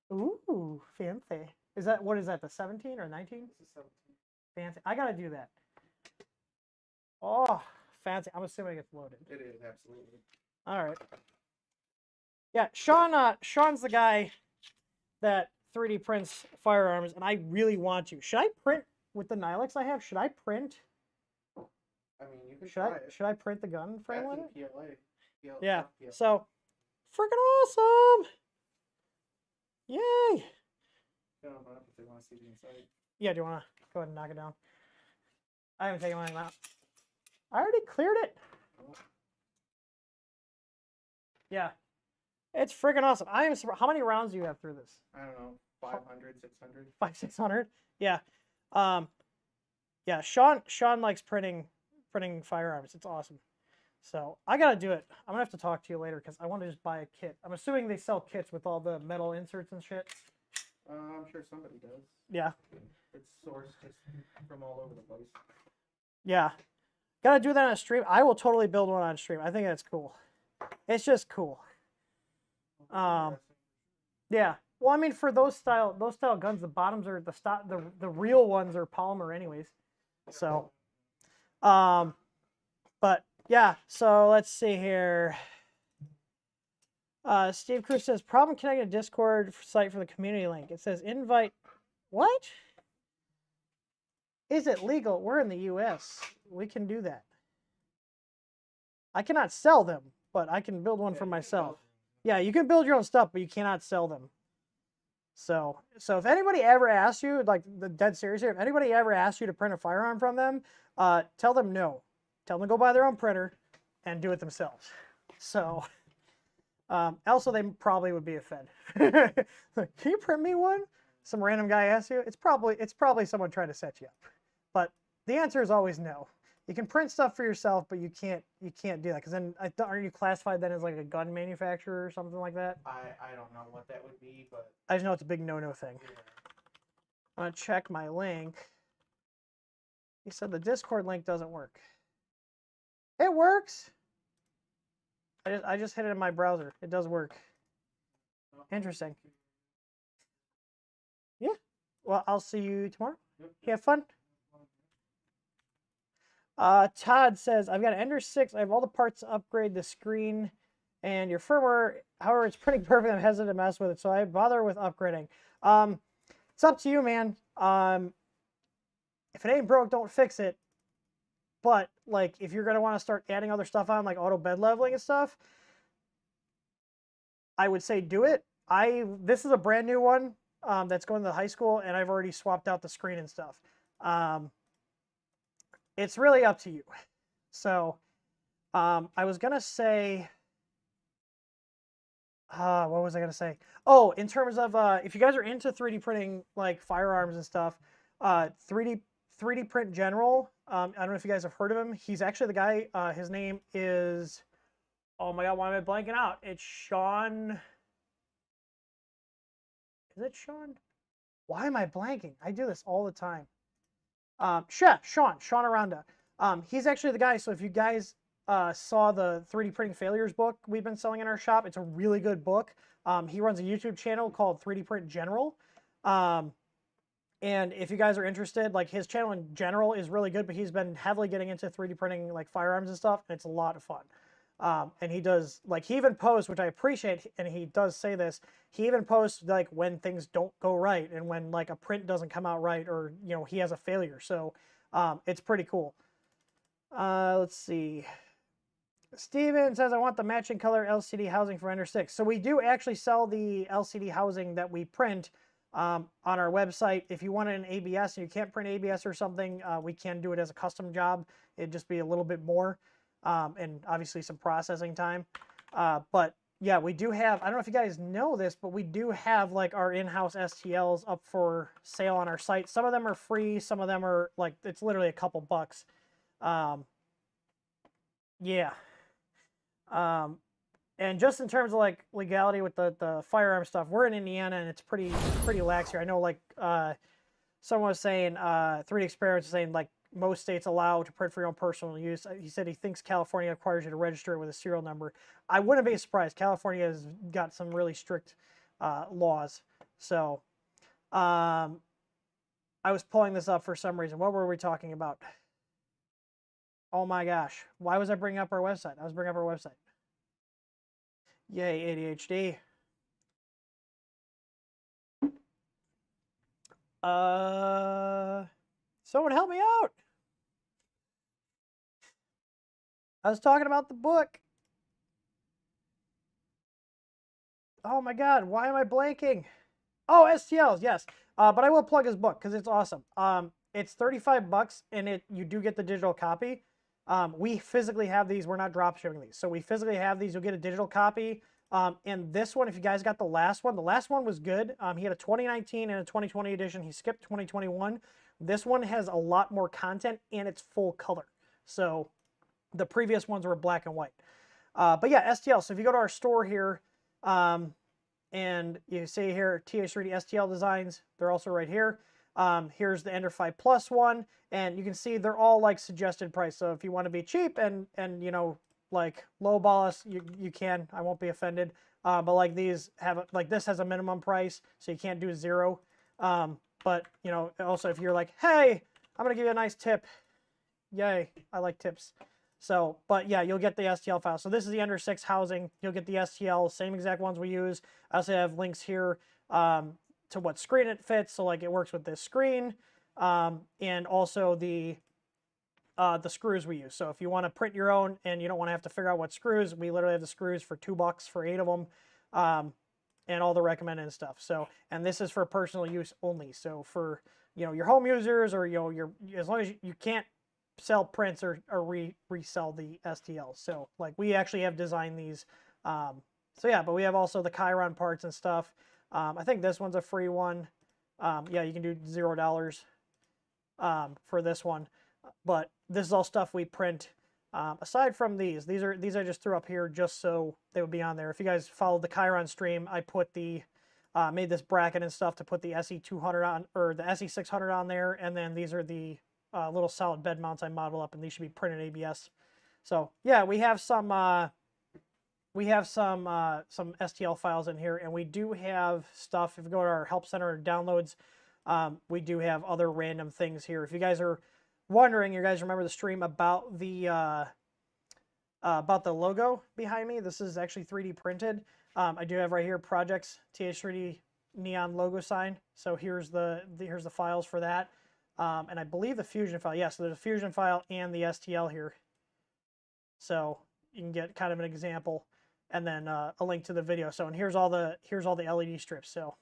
do. Ooh, fancy. What is that? The 17 or 19? This is 17. Fancy. I gotta do that. Oh, fancy. I'm assuming it's loaded. It is, absolutely. All right. Yeah, Sean's the guy that 3D prints firearms, and I really want to. Should I print with the Nilex I have? Should I print? I mean, you can should I print the gun frame with it? PLA. Yeah. So, freaking awesome! Yay! If they want to see the inside. Yeah, do you want to go ahead and knock it down? I haven't taken mine out. I already cleared it. Yeah. It's freaking awesome. I am surprised. How many rounds do you have through this? I don't know. 500, 600. 600? Yeah. Yeah, Sean likes printing firearms. It's awesome. So I gotta do it. I'm gonna have to talk to you later because I want to just buy a kit. I'm assuming they sell kits with all the metal inserts and shit. I'm sure somebody does. Yeah. It's sourced just from all over the place. Yeah. Gotta do that on a stream. I will totally build one on stream. I think that's cool. It's just cool. Yeah. Well, I mean, for those style guns, the bottoms are the real ones are polymer anyways. So, but yeah. So let's see here. Steve Cruz says problem connecting a Discord site for the community link. It says invite. What? Is it legal? We're in the U.S. We can do that. I cannot sell them, but I can build one for myself. Yeah, you can build your own stuff, but you cannot sell them. So if anybody ever asks you, like the dead serious here, if anybody ever asks you to print a firearm from them, tell them no. Tell them to go buy their own printer and do it themselves. So, also they probably would be offended. Can you print me one? Some random guy asks you. It's probably someone trying to set you up. But the answer is always no. You can print stuff for yourself, but you can't do that because then aren't you classified then as like a gun manufacturer or something like that? I don't know what that would be, but I just know it's a big no thing. Yeah. I'm gonna check my link. He said the Discord link doesn't work. It works. I just hit it in my browser. It does work. Interesting. Yeah. Well, I'll see you tomorrow. Yep. You have fun. Todd says, I've got an Ender 6. I have all the parts to upgrade the screen and your firmware. However, it's pretty perfect. I'm hesitant to mess with it, so I bother with upgrading. It's up to you, man. If it ain't broke, don't fix it. But, like, if you're going to want to start adding other stuff on, like auto bed leveling and stuff, I would say do it. This is a brand new one that's going to the high school, and I've already swapped out the screen and stuff. It's really up to you. So, I was going to say, what was I going to say? Oh, in terms of, if you guys are into 3D printing, like firearms and stuff, 3D Print General, I don't know if you guys have heard of him. He's actually the guy, his name is, oh my God, why am I blanking out? It's Sean. Is it Sean? Why am I blanking? I do this all the time. Sean Aranda. He's actually the guy. So if you guys saw the 3D Printing Failures book we've been selling in our shop, it's a really good book. He runs a YouTube channel called 3D Print General. And if you guys are interested, like his channel in general is really good, but he's been heavily getting into 3D printing like firearms and stuff, and it's a lot of fun. And he does, like, he even posts, which I appreciate, and he does say this, he even posts like when things don't go right and when like a print doesn't come out right, or you know, he has a failure. So it's pretty cool. Let's see. Steven says, I want the matching color LCD housing for Ender 6. So we do actually sell the LCD housing that we print on our website. If you want it in ABS and you can't print ABS or something, we can do it as a custom job. It'd just be a little bit more and obviously some processing time. But yeah, we do have, I don't know if you guys know this, but we do have like our in-house STLs up for sale on our site. Some of them are free. Some of them are like, it's literally a couple bucks. Yeah. And just in terms of like legality with the firearm stuff, we're in Indiana and it's pretty lax here. I know like someone was saying 3D Experiments was saying like most states allow to print for your own personal use. He said he thinks California requires you to register it with a serial number. I wouldn't be surprised. California has got some really strict laws. So I was pulling this up for some reason. What were we talking about? Oh my gosh. Why was I bringing up our website? I was bringing up our website. Yay, ADHD. Someone help me out. I was talking about the book. Oh my god, why am I blanking? Oh, STLs, yes. But I will plug his book because it's awesome. It's 35 bucks and you do get the digital copy. We physically have these. We're not drop shipping these. So we physically have these. You'll get a digital copy. And this one, if you guys got the last one was good. He had a 2019 and a 2020 edition. He skipped 2021. This one has a lot more content and it's full color. So the previous ones were black and white. But yeah, STL. So if you go to our store here, and you see here TH3D STL designs, they're also right here. Here's the Ender 5 Plus one, and you can see they're all like suggested price. So if you want to be cheap and you know, like lowball us, you can. I won't be offended. But like these have, like this has a minimum price, so you can't do 0. But you know, also if you're like, hey, I'm gonna give you a nice tip. Yay, I like tips. So, but yeah, you'll get the STL file. So this is the Ender 6 housing. You'll get the STL, same exact ones we use. I also have links here to what screen it fits. So like it works with this screen, and also the screws we use. So if you want to print your own and you don't want to have to figure out what screws, we literally have the screws for $2 for 8 of them, and all the recommended stuff. So, and this is for personal use only. So for, you know, your home users, or you know, as long as you can't sell prints or resell the STLs. So like we actually have designed these. So yeah, but we have also the Chiron parts and stuff. I think this one's a free one. Yeah, you can do $0 for this one. But this is all stuff we print. Aside from these I just threw up here just so they would be on there. If you guys followed the Chiron stream, I put the made this bracket and stuff to put the SE200 on, or the SE600 on there, and then these are the little solid bed mounts I model up, and these should be printed ABS. So yeah, we have some STL files in here, and we do have stuff. If you go to our help center downloads, we do have other random things here. If you guys are wondering, you guys remember the stream about the logo behind me? This is actually 3D printed. I do have right here projects TH3D neon logo sign. So here's the files for that. And I believe the Fusion file. Yeah, so there's a Fusion file and the STL here. So you can get kind of an example, and then a link to the video. So, and here's all the LED strips. So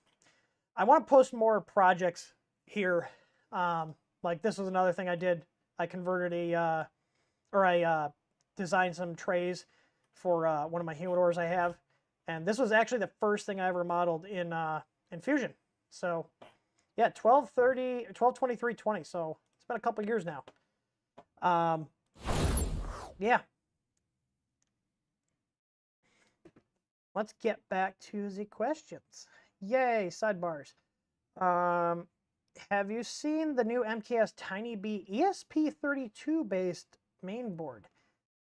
I want to post more projects here. Like this was another thing I did. I converted I designed some trays for one of my humidors I have, and this was actually the first thing I ever modeled in Fusion. So yeah, 12/23/20. So it's been a couple years now. Yeah. Let's get back to the questions. Yay, sidebars. Have you seen the new MKS Tiny B ESP32 based mainboard?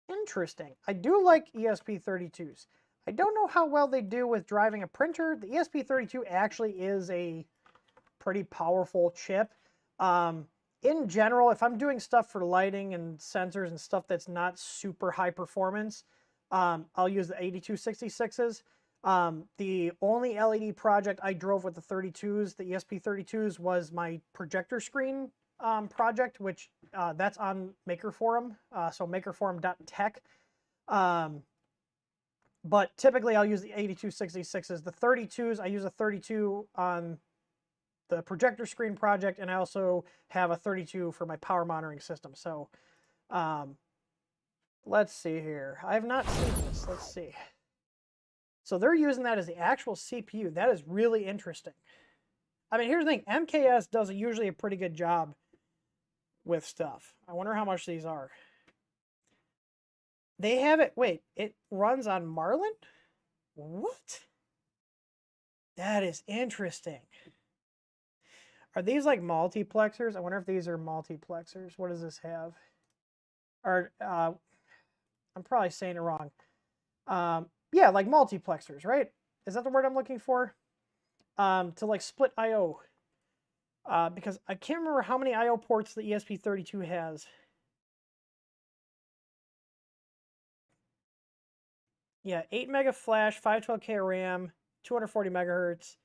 Interesting. I do like ESP32s. I don't know how well they do with driving a printer. The ESP32 actually is a pretty powerful chip. In general, if I'm doing stuff for lighting and sensors and stuff that's not super high performance, I'll use the 8266s. The only LED project I drove with the 32s, the ESP32s, was my projector screen project, which that's on Maker Forum, so makerforum.tech. But typically I'll use the 8266s. The 32s, I use a 32 on the projector screen project, and I also have a 32 for my power monitoring system. So let's see here. I have not seen this. Let's see. So they're using that as the actual CPU. That is really interesting. I mean, here's the thing. MKS does usually a pretty good job with stuff. I wonder how much these are. They have it. Wait, it runs on Marlin? What? That is interesting. Are these like multiplexers? I wonder if these are multiplexers. What does this have? Or I'm probably saying it wrong. Yeah, like multiplexers, right? Is that the word I'm looking for? To like split I/O. Because I can't remember how many I/O ports the ESP32 has. Yeah, 8 mega flash, 512K RAM, 240 megahertz.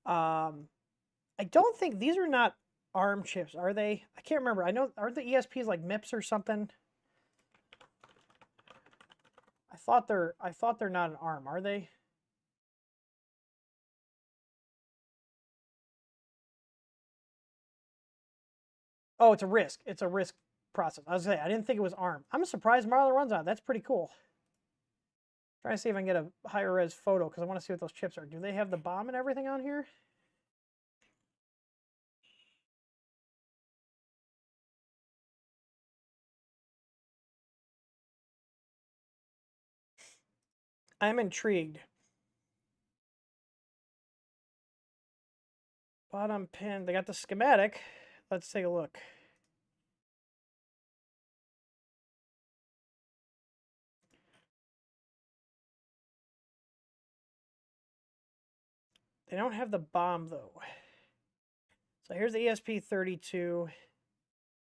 I don't think these are not ARM chips, are they? I can't remember. I know, aren't the ESPs like MIPS or something? I thought they're not an ARM, are they? Oh, it's a RISC. It's a RISC process. I was saying, I didn't think it was ARM. I'm surprised Marlin runs on it. That's pretty cool. Trying to see if I can get a higher res photo because I want to see what those chips are. Do they have the BOM and everything on here? I'm intrigued. Bottom pin. They got the schematic. Let's take a look. They don't have the BOM though. So here's the ESP32.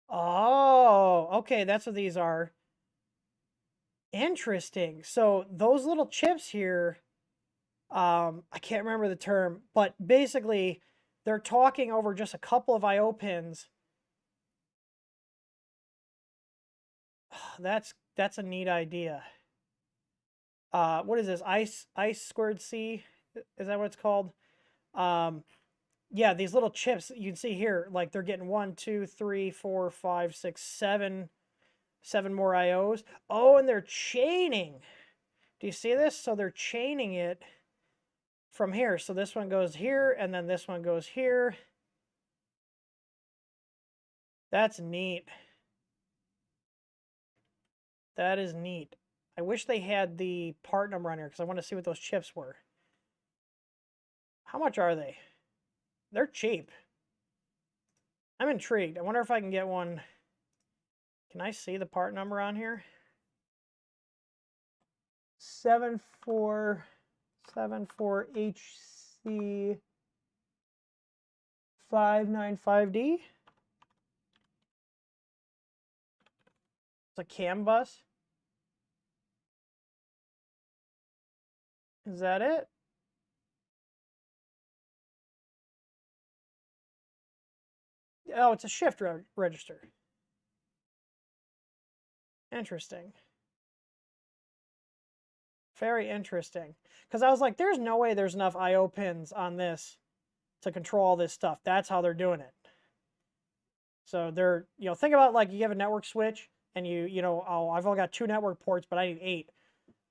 Oh, okay, that's what these are. Interesting. So those little chips here, I can't remember the term, but basically they're talking over just a couple of I/O pins. That's a neat idea. What is this? Ice squared C? Is that what it's called? Yeah, these little chips you can see here, like they're getting 1, 2, 3, 4, 5, 6, 7 more IOs. Oh, and they're chaining. Do you see this? So they're chaining it from here. So this one goes here, and then this one goes here. That's neat. That is neat. I wish they had the part number on here because I want to see what those chips were. How much are they? They're cheap. I'm intrigued. I wonder if I can get one. Can I see the part number on here? 7474HC 595D. It's a CAN bus. Is that it? Oh, it's a shift register. Interesting. Very interesting. Because I was like, there's no way there's enough I/O pins on this to control all this stuff. That's how they're doing it. So they're, think about like you have a network switch and oh, I've only got 2 network ports, but I need 8.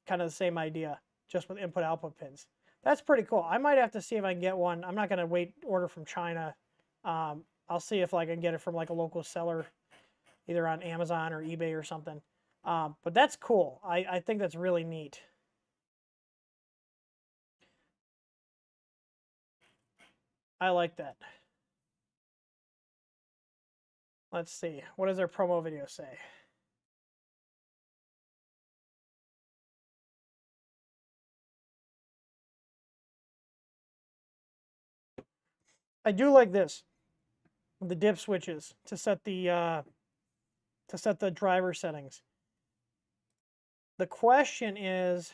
Kind of the same idea, just with input output pins. That's pretty cool. I might have to see if I can get one. I'm not going to order from China. I'll see if I can get it from like a local seller, either on Amazon or eBay or something. But that's cool. I think that's really neat. I like that. Let's see. What does their promo video say? I do like this, the dip switches to set the driver settings. The question is,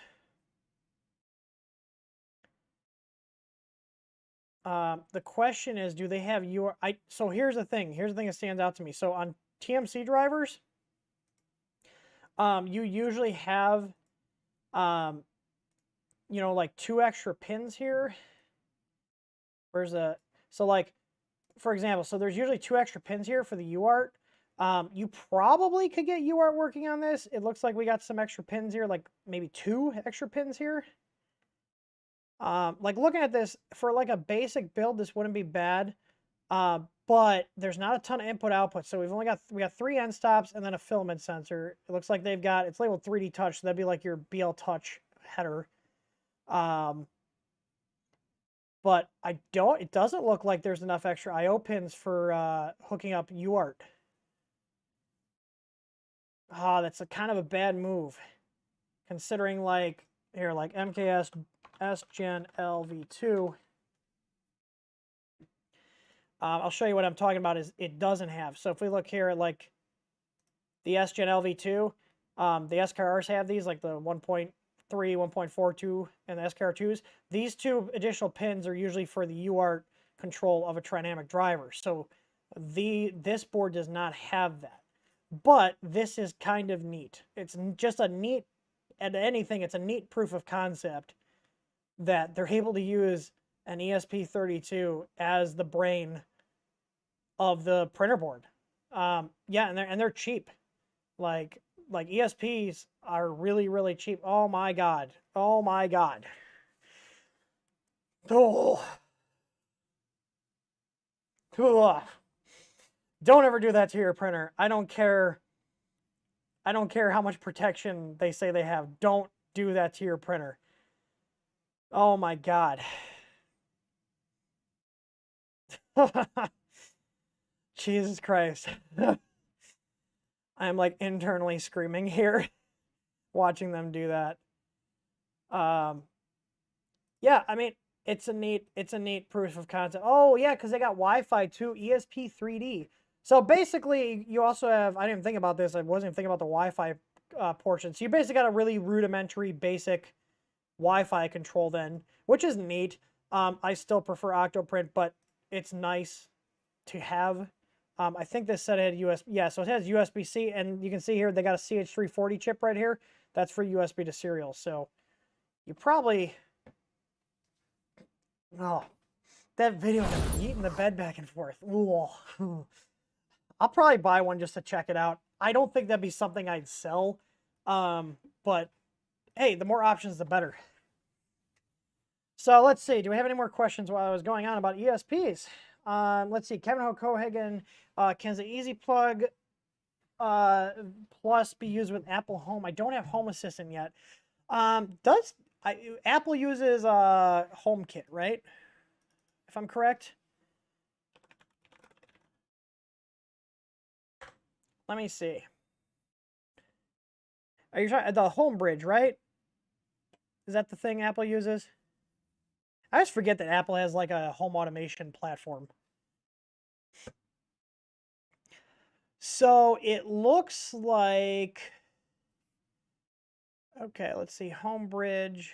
do they have UART? So here's the thing. Here's the thing that stands out to me. So on TMC drivers, you usually have, you know, like 2 extra pins here. So like, for example, so there's usually 2 extra pins here for the UART. You probably could get UART working on this. It looks like we got some extra pins here, like maybe 2 extra pins here. Like looking at this, for like a basic build, this wouldn't be bad. But there's not a ton of input output. So we got 3 end stops and then a filament sensor. It looks like they've got, it's labeled 3D touch, so that'd be like your BL touch header. But it doesn't look like there's enough extra IO pins for hooking up UART. That's a kind of a bad move, considering like MKS S-Gen LV2. I'll show you what I'm talking about. Is it doesn't have. So if we look here at like the S-Gen LV2, the SKRs have these, like the 1.3, 1.42, and the SKR2s. These 2 additional pins are usually for the UART control of a trinamic driver. So this board does not have that. But this is kind of neat. It's just a neat, and anything, it's a neat proof of concept that they're able to use an ESP32 as the brain of the printer board. Yeah, and they're cheap. Like ESPs are really, really cheap. Oh my god. Oh my god. Oh. Don't ever do that to your printer. I don't care how much protection they say they have. Don't do that to your printer. Oh my god. Jesus Christ. I'm like internally screaming here watching them do that. Yeah, I mean, it's a neat proof of concept. Oh yeah, because they got Wi-Fi too, ESP3D. So basically, you also have, I didn't even think about this, I wasn't even thinking about the Wi-Fi portion. So you basically got a really rudimentary, basic Wi-Fi control then, which is neat. I still prefer Octoprint, but it's nice to have. I think this set had USB, yeah, so it has USB-C, and you can see here they got a CH340 chip right here. That's for USB to serial. So you probably, oh, that video of yeeting the bed back and forth. Ooh. I'll probably buy one just to check it out. I don't think that'd be something I'd sell, but hey, the more options, the better. So let's see. Do we have any more questions while I was going on about ESPs? Let's see. Kevin Hokohagen, can the Easy Plug Plus be used with Apple Home? I don't have Home Assistant yet. Apple uses HomeKit, right? If I'm correct. Let me see. Are you trying the Home Bridge, right? Is that the thing Apple uses? I just forget that Apple has like a home automation platform. So it looks like, okay, let's see, Home Bridge.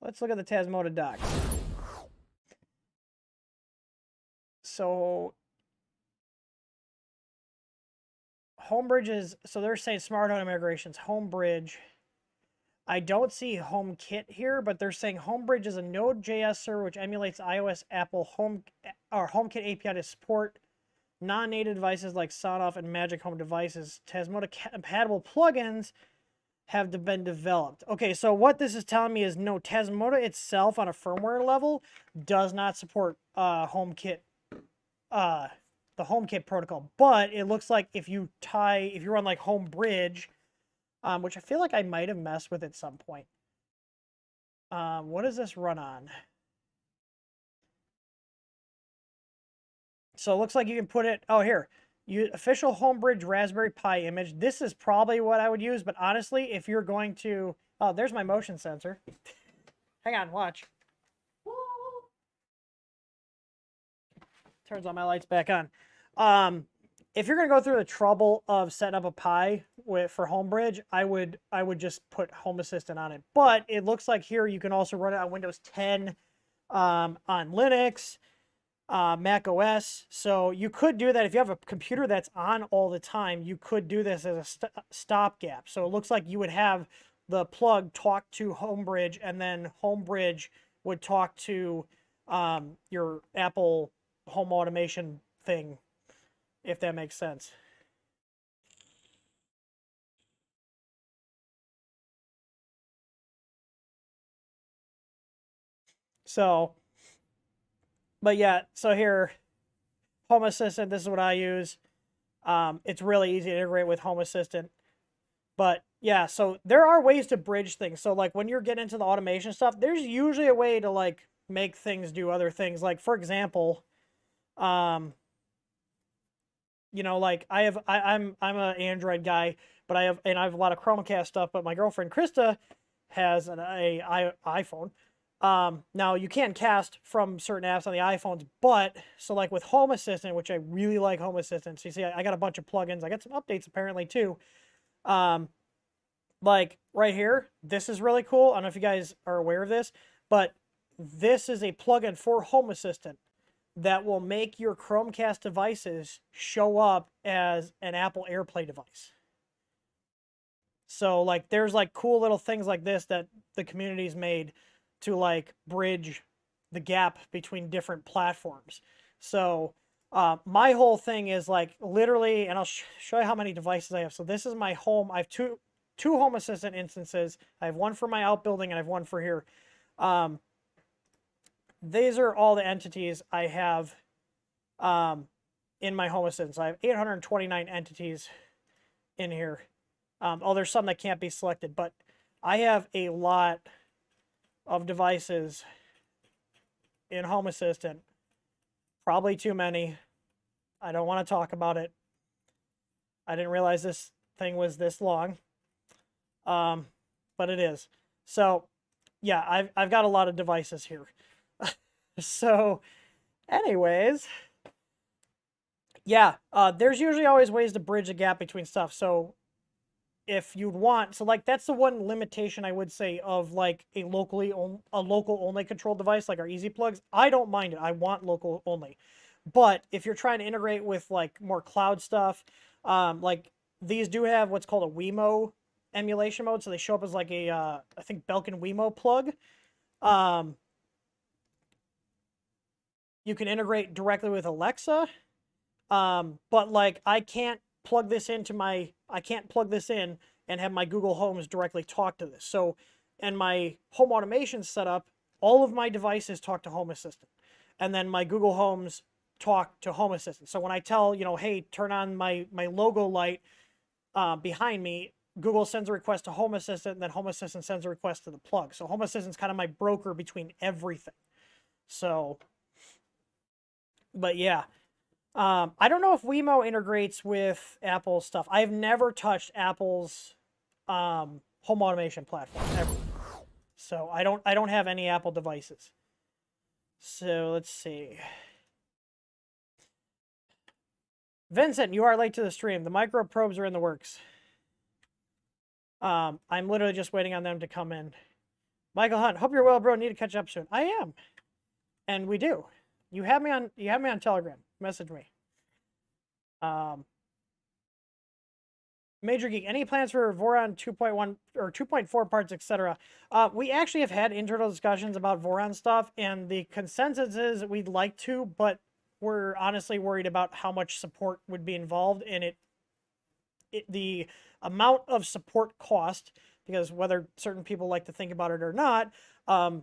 Let's look at the Tasmota docs. So Homebridge is, so they're saying smart home integrations, Homebridge. I don't see HomeKit here, but they're saying Homebridge is a Node.js server which emulates iOS Apple Home or HomeKit API to support non-native devices like Sonoff and Magic Home devices. Tasmota compatible plugins have been developed. Okay, so what this is telling me is no, Tasmota itself on a firmware level does not support HomeKit, the HomeKit protocol. But it looks like if you run like Homebridge, which I feel like I might have messed with at some point. What does this run on? So it looks like you can put it, oh here, official Homebridge Raspberry Pi image. This is probably what I would use, but honestly, if you're going to, oh, there's my motion sensor. Hang on, watch. turns all my lights back on. If you're gonna go through the trouble of setting up a Pi for Homebridge, I would just put Home Assistant on it. But it looks like here you can also run it on Windows 10, on Linux, Mac OS. So you could do that if you have a computer that's on all the time. You could do this as a stopgap. So it looks like you would have the plug talk to Homebridge, and then Homebridge would talk to your Apple home automation thing, if that makes sense. So, but yeah, so here, Home Assistant, this is what I use. It's really easy to integrate with Home Assistant. But yeah, so there are ways to bridge things. So like when you're getting into the automation stuff, there's usually a way to like make things do other things. Like for example, you know, like I'm an Android guy, but I have a lot of Chromecast stuff. But my girlfriend Krista has an iPhone. Now you can cast from certain apps on the iPhones, but so like with Home Assistant, which I really like Home Assistant. So you see, I got a bunch of plugins. I got some updates apparently too. Like right here, this is really cool. I don't know if you guys are aware of this, but this is a plugin for Home Assistant that will make your Chromecast devices show up as an Apple AirPlay device. So like there's like cool little things like this that the community's made to like bridge the gap between different platforms. So my whole thing is like literally, and I'll show you how many devices I have. So this is my home. I have two Home Assistant instances. I have one for my outbuilding and I have one for here. These are all the entities I have in my Home Assistant. So I have 829 entities in here. Oh, there's some that can't be selected, but I have a lot of devices in Home Assistant. Probably too many. I don't want to talk about it. I didn't realize this thing was this long. But it is. So yeah, I've got a lot of devices here. So anyways, yeah, there's usually always ways to bridge the gap between stuff. So if you'd want, so like that's the one limitation I would say of like a local only control device like our Easy Plugs. I don't mind it. I want local only. But if you're trying to integrate with like more cloud stuff, like these do have what's called a Wemo emulation mode. So they show up as like a, I think Belkin Wemo plug. You can integrate directly with Alexa. But like I can't plug this in and have my Google Homes directly talk to this. So in my home automation setup, all of my devices talk to Home Assistant. And then my Google Homes talk to Home Assistant. So when I tell, you know, hey, turn on my logo light behind me, Google sends a request to Home Assistant, and then Home Assistant sends a request to the plug. So Home Assistant's kind of my broker between everything. So, but yeah. I don't know if Wemo integrates with Apple stuff. I've never touched Apple's home automation platform ever. So I don't have any Apple devices. So let's see. Vincent, you are late to the stream. The micro probes are in the works. I'm literally just waiting on them to come in. Michael Hunt, hope you're well, bro. Need to catch up soon. I am. And we do. You have me on Telegram. Message me. Major Geek, any plans for Voron 2.1 or 2.4 parts, etc.? We actually have had internal discussions about Voron stuff, and the consensus is we'd like to, but we're honestly worried about how much support would be involved in it. The amount of support cost, because whether certain people like to think about it or not, I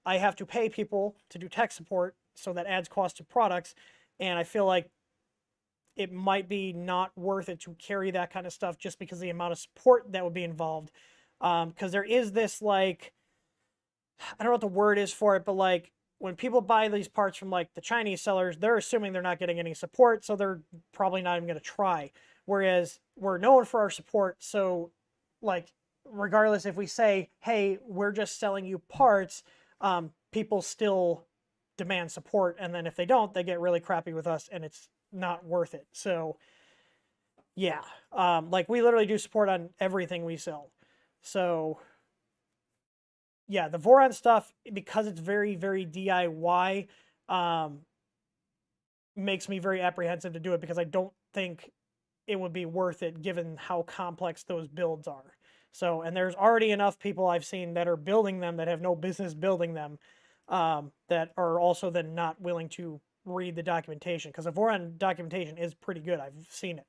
have to pay people to do tech support, so that adds cost to products, and I feel like it might be not worth it to carry that kind of stuff just because of the amount of support that would be involved. Because there is this, like, I don't know what the word is for it, but like when people buy these parts from like the Chinese sellers, they're assuming they're not getting any support, so they're probably not even going to try. Whereas we're known for our support, so like regardless if we say, hey, we're just selling you parts, people still demand support, and then if they don't, they get really crappy with us, and it's not worth it. So yeah, like we literally do support on everything we sell. So yeah, the Voron stuff, because it's very, very DIY, makes me very apprehensive to do it, because I don't think it would be worth it given how complex those builds are. So, and there's already enough people I've seen that are building them that have no business building them, that are also then not willing to read the documentation, because the Voron documentation is pretty good. I've seen it.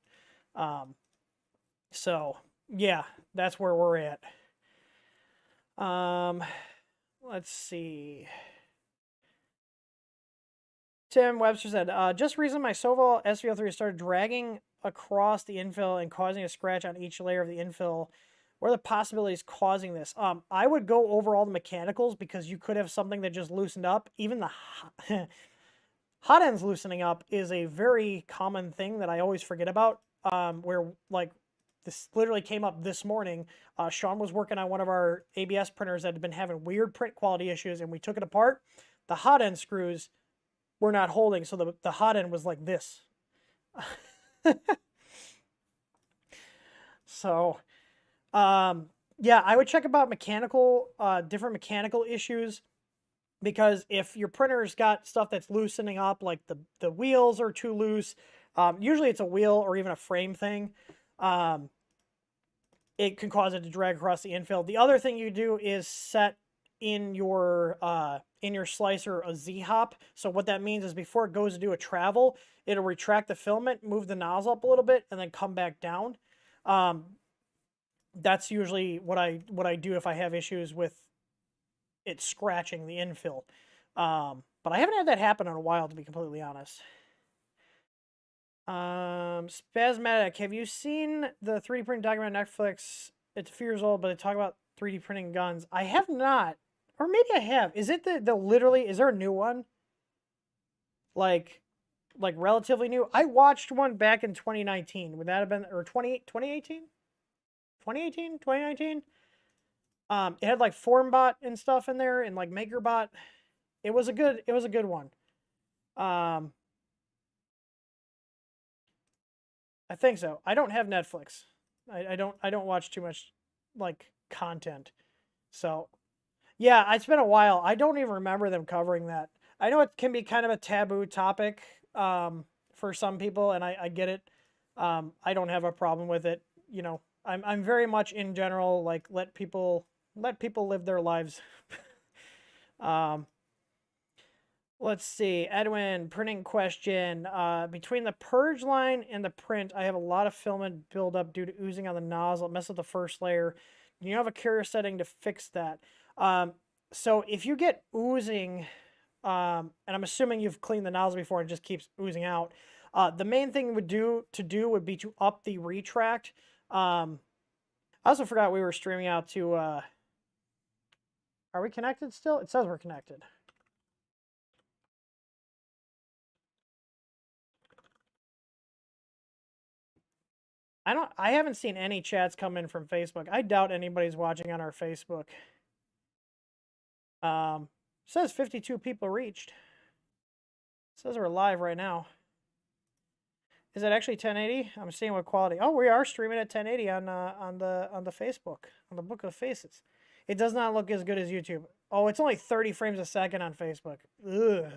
So yeah, that's where we're at. Let's see. Tim Webster said, just recently my Soval SVO3 started dragging across the infill and causing a scratch on each layer of the infill. What are the possibilities causing this? I would go over all the mechanicals, because you could have something that just loosened up. Even the hot ends loosening up is a very common thing that I always forget about, where like this literally came up this morning. Sean was working on one of our ABS printers that had been having weird print quality issues, and we took it apart. The hot end screws were not holding, so the hot end was like this. So, yeah, I would check about mechanical, different mechanical issues, because if your printer's got stuff that's loosening up, like the wheels are too loose, usually it's a wheel or even a frame thing, it can cause it to drag across the infill. The other thing you do is set in your slicer a Z-hop. So what that means is before it goes to do a travel, it'll retract the filament, move the nozzle up a little bit, and then come back down. That's usually what I do if I have issues with it scratching the infill. But I haven't had that happen in a while, to be completely honest. Spasmatic, have you seen the 3D printing document on Netflix? It's a few years old, but they talk about 3D printing guns. I have not. Or maybe I have. Is it the literally, is there a new one? Like relatively new? I watched one back in 2019. Would that have been, or 2018? 2018? 2019? It had like FormBot and stuff in there, and like MakerBot. It was a good one. I think so. I don't have Netflix. I don't watch too much like content. So yeah, it's been a while. I don't even remember them covering that. I know it can be kind of a taboo topic for some people, and I get it. I don't have a problem with it. You know, I'm very much in general like let people live their lives. Let's see, Edwin, printing question. Between the purge line and the print, I have a lot of filament buildup due to oozing on the nozzle. It messes with the first layer. You have a carrier setting to fix that. So if you get oozing, and I'm assuming you've cleaned the nozzle before and it just keeps oozing out, the main thing would be to up the retract. I also forgot we were streaming out to. Are we connected still? It says we're connected. I haven't seen any chats come in from Facebook. I doubt anybody's watching on our Facebook. Says 52 people reached. Says we're live right now. Is it actually 1080? I'm seeing what quality. Oh, we are streaming at 1080 on the Facebook, on the Book of Faces. It does not look as good as YouTube. Oh, it's only 30 frames a second on Facebook. Ugh.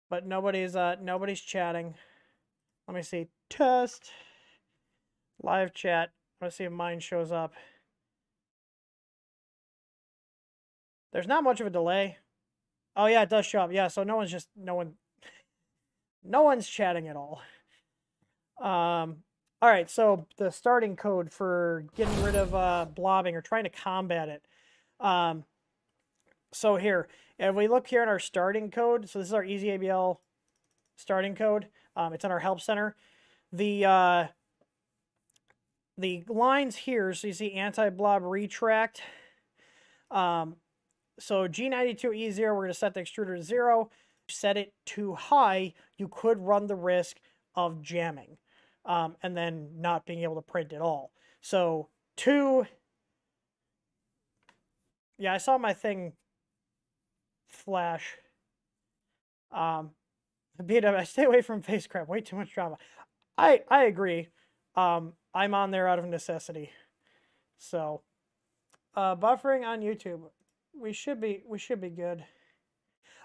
But nobody's chatting. Let me see. Test. Live chat. Let's see if mine shows up. There's not much of a delay. Oh yeah, it does show up. Yeah, so no one's chatting at all. All right, so the starting code for getting rid of blobbing or trying to combat it. So here, if we look here in our starting code, so this is our EasyABL starting code. It's in our help center. The lines here, so you see anti-blob retract. So G92E0, we're going to set the extruder to 0. Set it too high, you could run the risk of jamming, and then not being able to print at all. So 2, yeah, I saw my thing flash. BW, I stay away from face crap. Way too much drama. I agree. I'm on there out of necessity. So, buffering on YouTube, we should be good.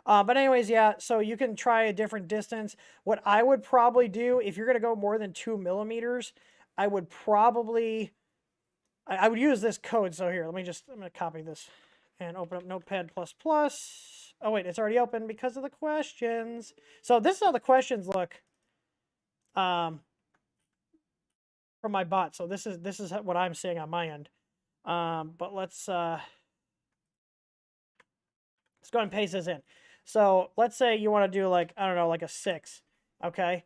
But anyways, yeah. So you can try a different distance. What I would probably do if you're gonna go more than 2 millimeters, I would probably I would use this code. So here, I'm gonna copy this and open up Notepad++. Oh wait, it's already open because of the questions. So this is how the questions look from my bot. So this is what I'm seeing on my end. But let's go ahead and paste this in. So let's say you want to do like, I don't know, like a 6. Okay.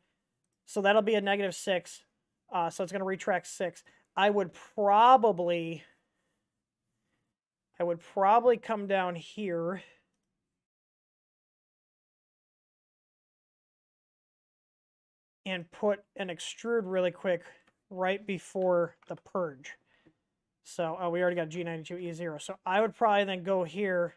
So that'll be a -6. So it's going to retract 6. I would probably come down here and put an extrude really quick right before the purge. So, we already got G92E0. So I would probably then go here.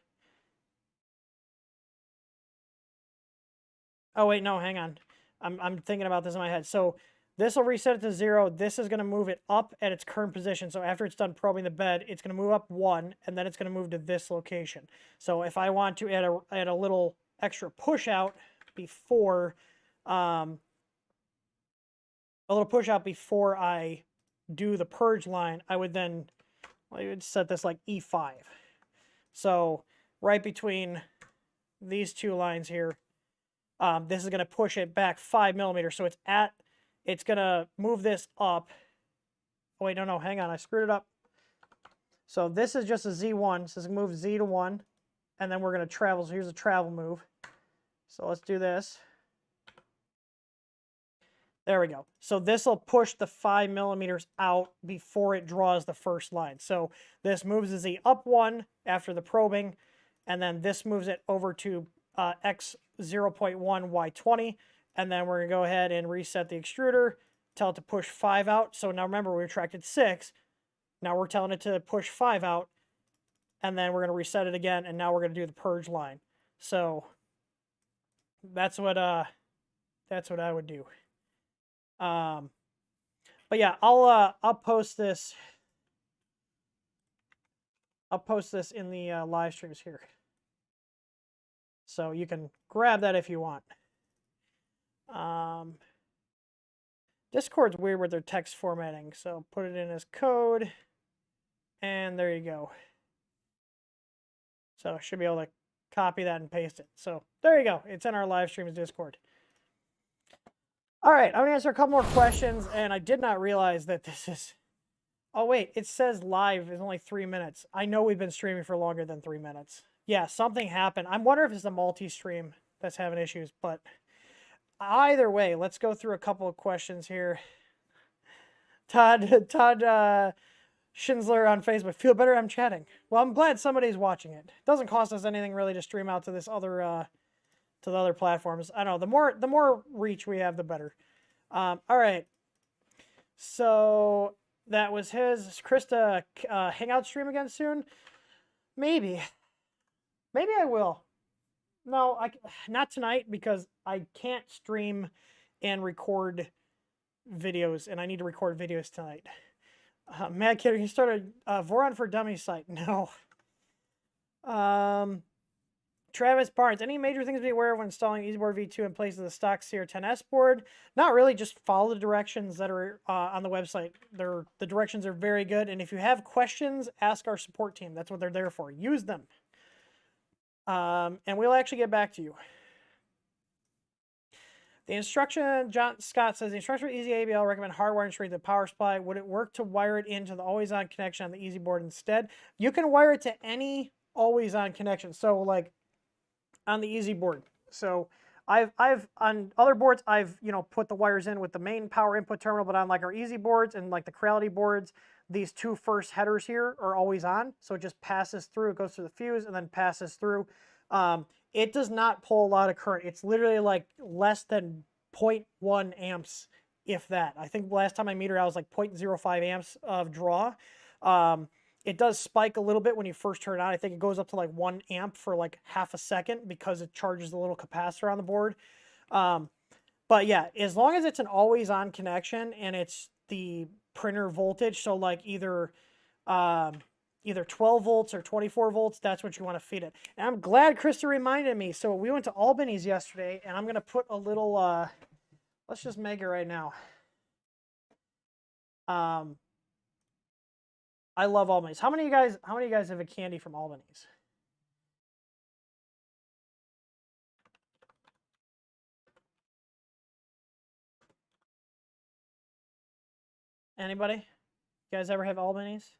Oh, wait, no, hang on. I'm thinking about this in my head. So this will reset it to 0. This is going to move it up at its current position. So after it's done probing the bed, it's going to move up 1, and then it's going to move to this location. So if I want to add a little extra push out before, I do the purge line, I would set this like E5. So right between these two lines here, this is going to push it back 5 millimeters. So it's going to move this up. Oh, wait, no, hang on. I screwed it up. So this is just a Z1. So this move Z to 1. And then we're going to travel. So here's a travel move. So let's do this. There we go. So this will push the 5 millimeters out before it draws the first line. So this moves the Z up 1 after the probing. And then this moves it over to X 0.1 Y20, and then we're going to go ahead and reset the extruder, tell it to push 5 out. So now remember, we retracted 6. Now we're telling it to push 5 out, and then we're going to reset it again, and now we're going to do the purge line. So that's what I would do. But yeah, I'll post this. I'll post this in the live streams here. So you can grab that if you want. Discord's weird with their text formatting, so put it in as code, and there you go. So I should be able to copy that and paste it. So there you go. It's in our live streams Discord. All right, I'm going to answer a couple more questions, and I did not realize that this is... Oh, wait, it says live is only 3 minutes. I know we've been streaming for longer than 3 minutes. Yeah, something happened. I'm wondering if it's the multi-stream that's having issues, but either way, let's go through a couple of questions here. Todd Shinsler on Facebook. Feel better, I'm chatting. Well, I'm glad somebody's watching it. It doesn't cost us anything really to stream out to this other to the other platforms. I know the more reach we have, the better. All right. So that was his. Is Krista hangout stream again soon? Maybe. Maybe I will. No, not tonight because I can't stream and record videos, and I need to record videos tonight. Mad Kid, you started Voron for Dummies site. No. Travis Barnes, any major things to be aware of when installing EasyBoard V2 in place of the stock CR10S board? Not really, just follow the directions that are on the website. The directions are very good, and if you have questions, ask our support team. That's what they're there for. Use them. And we'll actually get back to you. The instruction, John Scott says, the instruction for Easy ABL recommend hardwiring straight to the power supply. Would it work to wire it into the always-on connection on the Easy board instead? You can wire it to any always-on connection. So, like, on the Easy board. So, I've on other boards, I've, put the wires in with the main power input terminal, but on, like, our Easy boards and, like, the Creality boards, these two first headers here are always on. So, it just passes through. It goes through the fuse and then passes through. It does not pull a lot of current. It's literally like less than 0.1 amps, if that. I think last time I metered, I was like 0.05 amps of draw. it does spike a little bit when you first turn it on. I think it goes up to like 1 amp for like half a second because it charges the little capacitor on the board. But yeah, as long as it's an always on connection and it's the printer voltage, so like either 12 volts or 24 volts, that's what you want to feed it. And I'm glad Krista reminded me. So we went to Albany's yesterday, and I'm going to put a little, let's just make it right now. I love Albany's. How many of you guys have a candy from Albany's? Anybody? You guys ever have Albany's?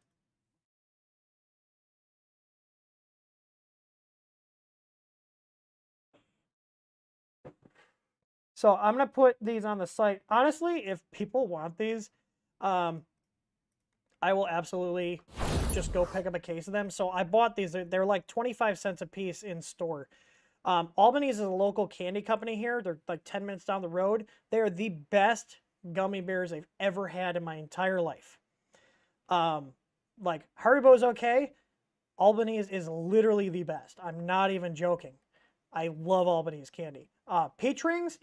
So I'm going to put these on the site. Honestly, if people want these, I will absolutely just go pick up a case of them. So I bought these. They're like 25 cents a piece in store. Albany's is a local candy company here. They're like 10 minutes down the road. They're the best gummy bears I've ever had in my entire life. Like Haribo's okay. Albany's is literally the best. I'm not even joking. I love Albany's candy. Peach rings,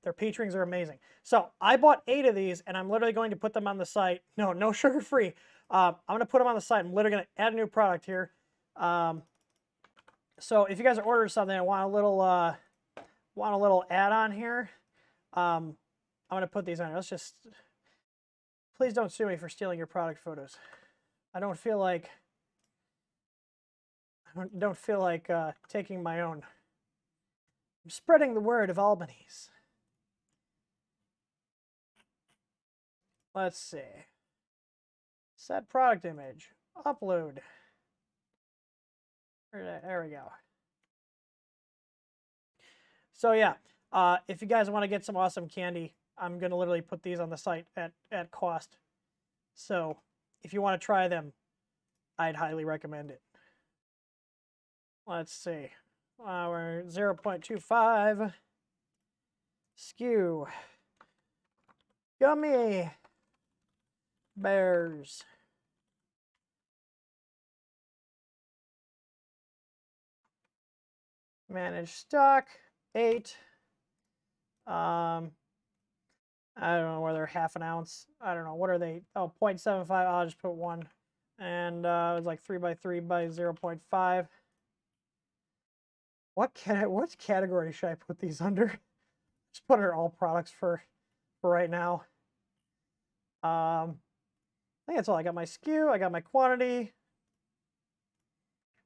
their peach rings are amazing. So I bought 8 of these, and I'm literally going to put them on the site. No sugar free. I'm going to put them on the site. I'm literally going to add a new product here. So if you guys are ordering something and want a little add-on here, I'm going to put these on. Let's just, please don't sue me for stealing your product photos. I don't feel like taking my own. I'm spreading the word of Albany's. Let's see. Set product image. Upload. There we go. So yeah, if you guys want to get some awesome candy, I'm going to literally put these on the site at cost. So if you want to try them, I'd highly recommend it. Let's see. We're 0.25. Skew. Gummy bears. Manage stock. 8. I don't know whether they're half an ounce. I don't know. What are they? Oh, 0.75. I'll just put 1. And it's like 3 by 3 by 0.5. What category should I put these under? Just put under all products for right now. I think that's all. I got my SKU. I got my quantity.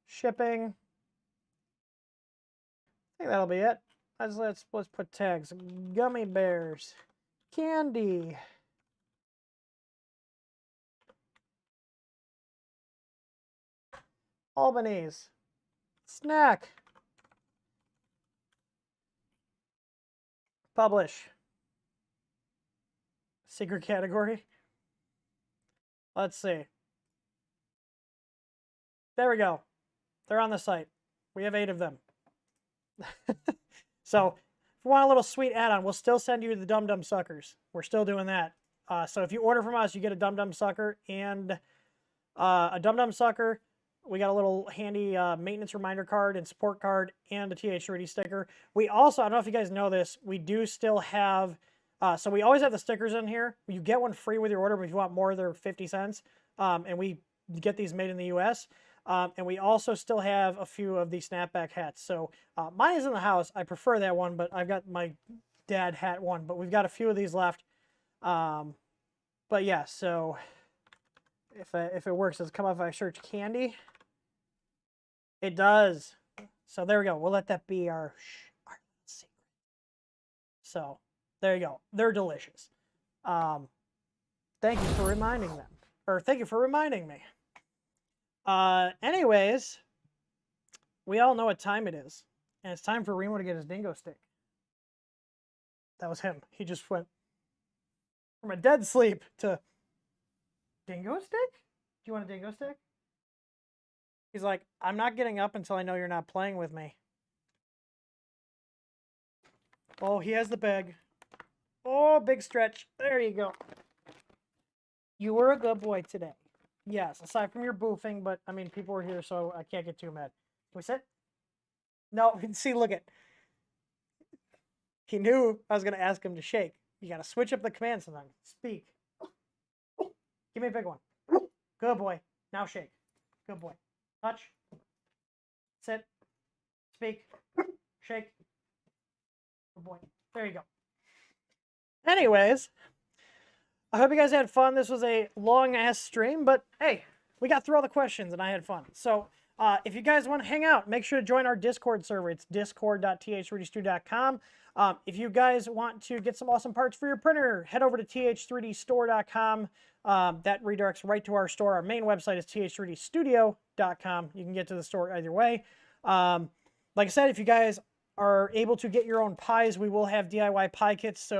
Shipping. I think that'll be it. Let's put tags. Gummy bears. Candy. Albany's. Snack. Publish. Secret category. Let's see. There we go. They're on the site. We have 8 of them. So if you want a little sweet add-on, we'll still send you the Dum Dum Suckers. We're still doing that. So if you order from us, you get a Dum Dum Sucker and a Dum Dum Sucker. We got a little handy maintenance reminder card and support card and a TH30 sticker. We also, I don't know if you guys know this, we do still have, so we always have the stickers in here. You get one free with your order, but if you want more, they're 50 cents. And we get these made in the US. And we also still have a few of the snapback hats. So mine is in the house. I prefer that one, but I've got my dad hat one. But we've got a few of these left. But yeah, so if it works, does it come up if I search candy? It does. So there we go. We'll let that be our secret. So there you go. They're delicious. Thank you for reminding them. Or thank you for reminding me. Anyways, we all know what time it is. And it's time for Remo to get his dingo stick. That was him. He just went from a dead sleep to dingo stick? Do you want a dingo stick? He's like, I'm not getting up until I know you're not playing with me. Oh, he has the bag. Oh, big stretch. There you go. You were a good boy today. Yes, aside from your boofing, but I mean, people were here, so I can't get too mad. Can we sit? No, see, look at. He knew I was going to ask him to shake. You got to switch up the command sometimes. Speak. Give me a big one. Good boy. Now shake. Good boy. Touch. Sit. Speak. Shake. Good boy. There you go. Anyways, I hope you guys had fun. This was a long-ass stream, but hey, we got through all the questions and I had fun. So if you guys want to hang out, make sure to join our Discord server. It's discord.th3dstudio.com. If you guys want to get some awesome parts for your printer, head over to th3dstore.com. That redirects right to our store. Our main website is th3dstudio.com. You can get to the store either way. Like I said, if you guys are able to get your own pies, we will have DIY pie kits.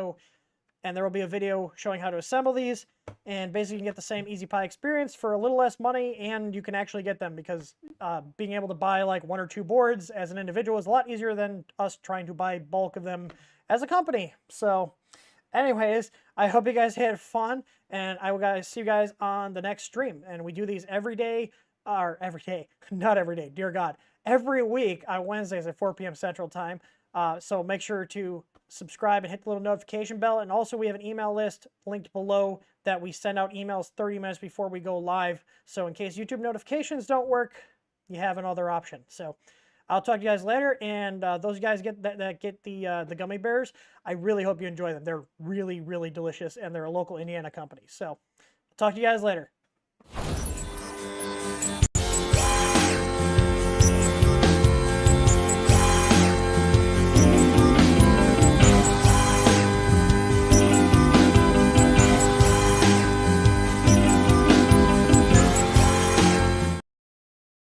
And there will be a video showing how to assemble these. And basically you can get the same Easy Pie experience for a little less money, and you can actually get them because being able to buy like 1 or 2 boards as an individual is a lot easier than us trying to buy bulk of them as a company. So anyways, I hope you guys had fun, and I will see you guys on the next stream. And we do these every day, or every day, not every day, dear God, every week on Wednesdays at 4 p.m. Central Time. So make sure to subscribe and hit the little notification bell. And also we have an email list linked below that we send out emails 30 minutes before we go live. So in case YouTube notifications don't work, you have another option. So I'll talk to you guys later. And those guys that get the gummy bears, I really hope you enjoy them. They're really, really delicious, and they're a local Indiana company. So I'll talk to you guys later.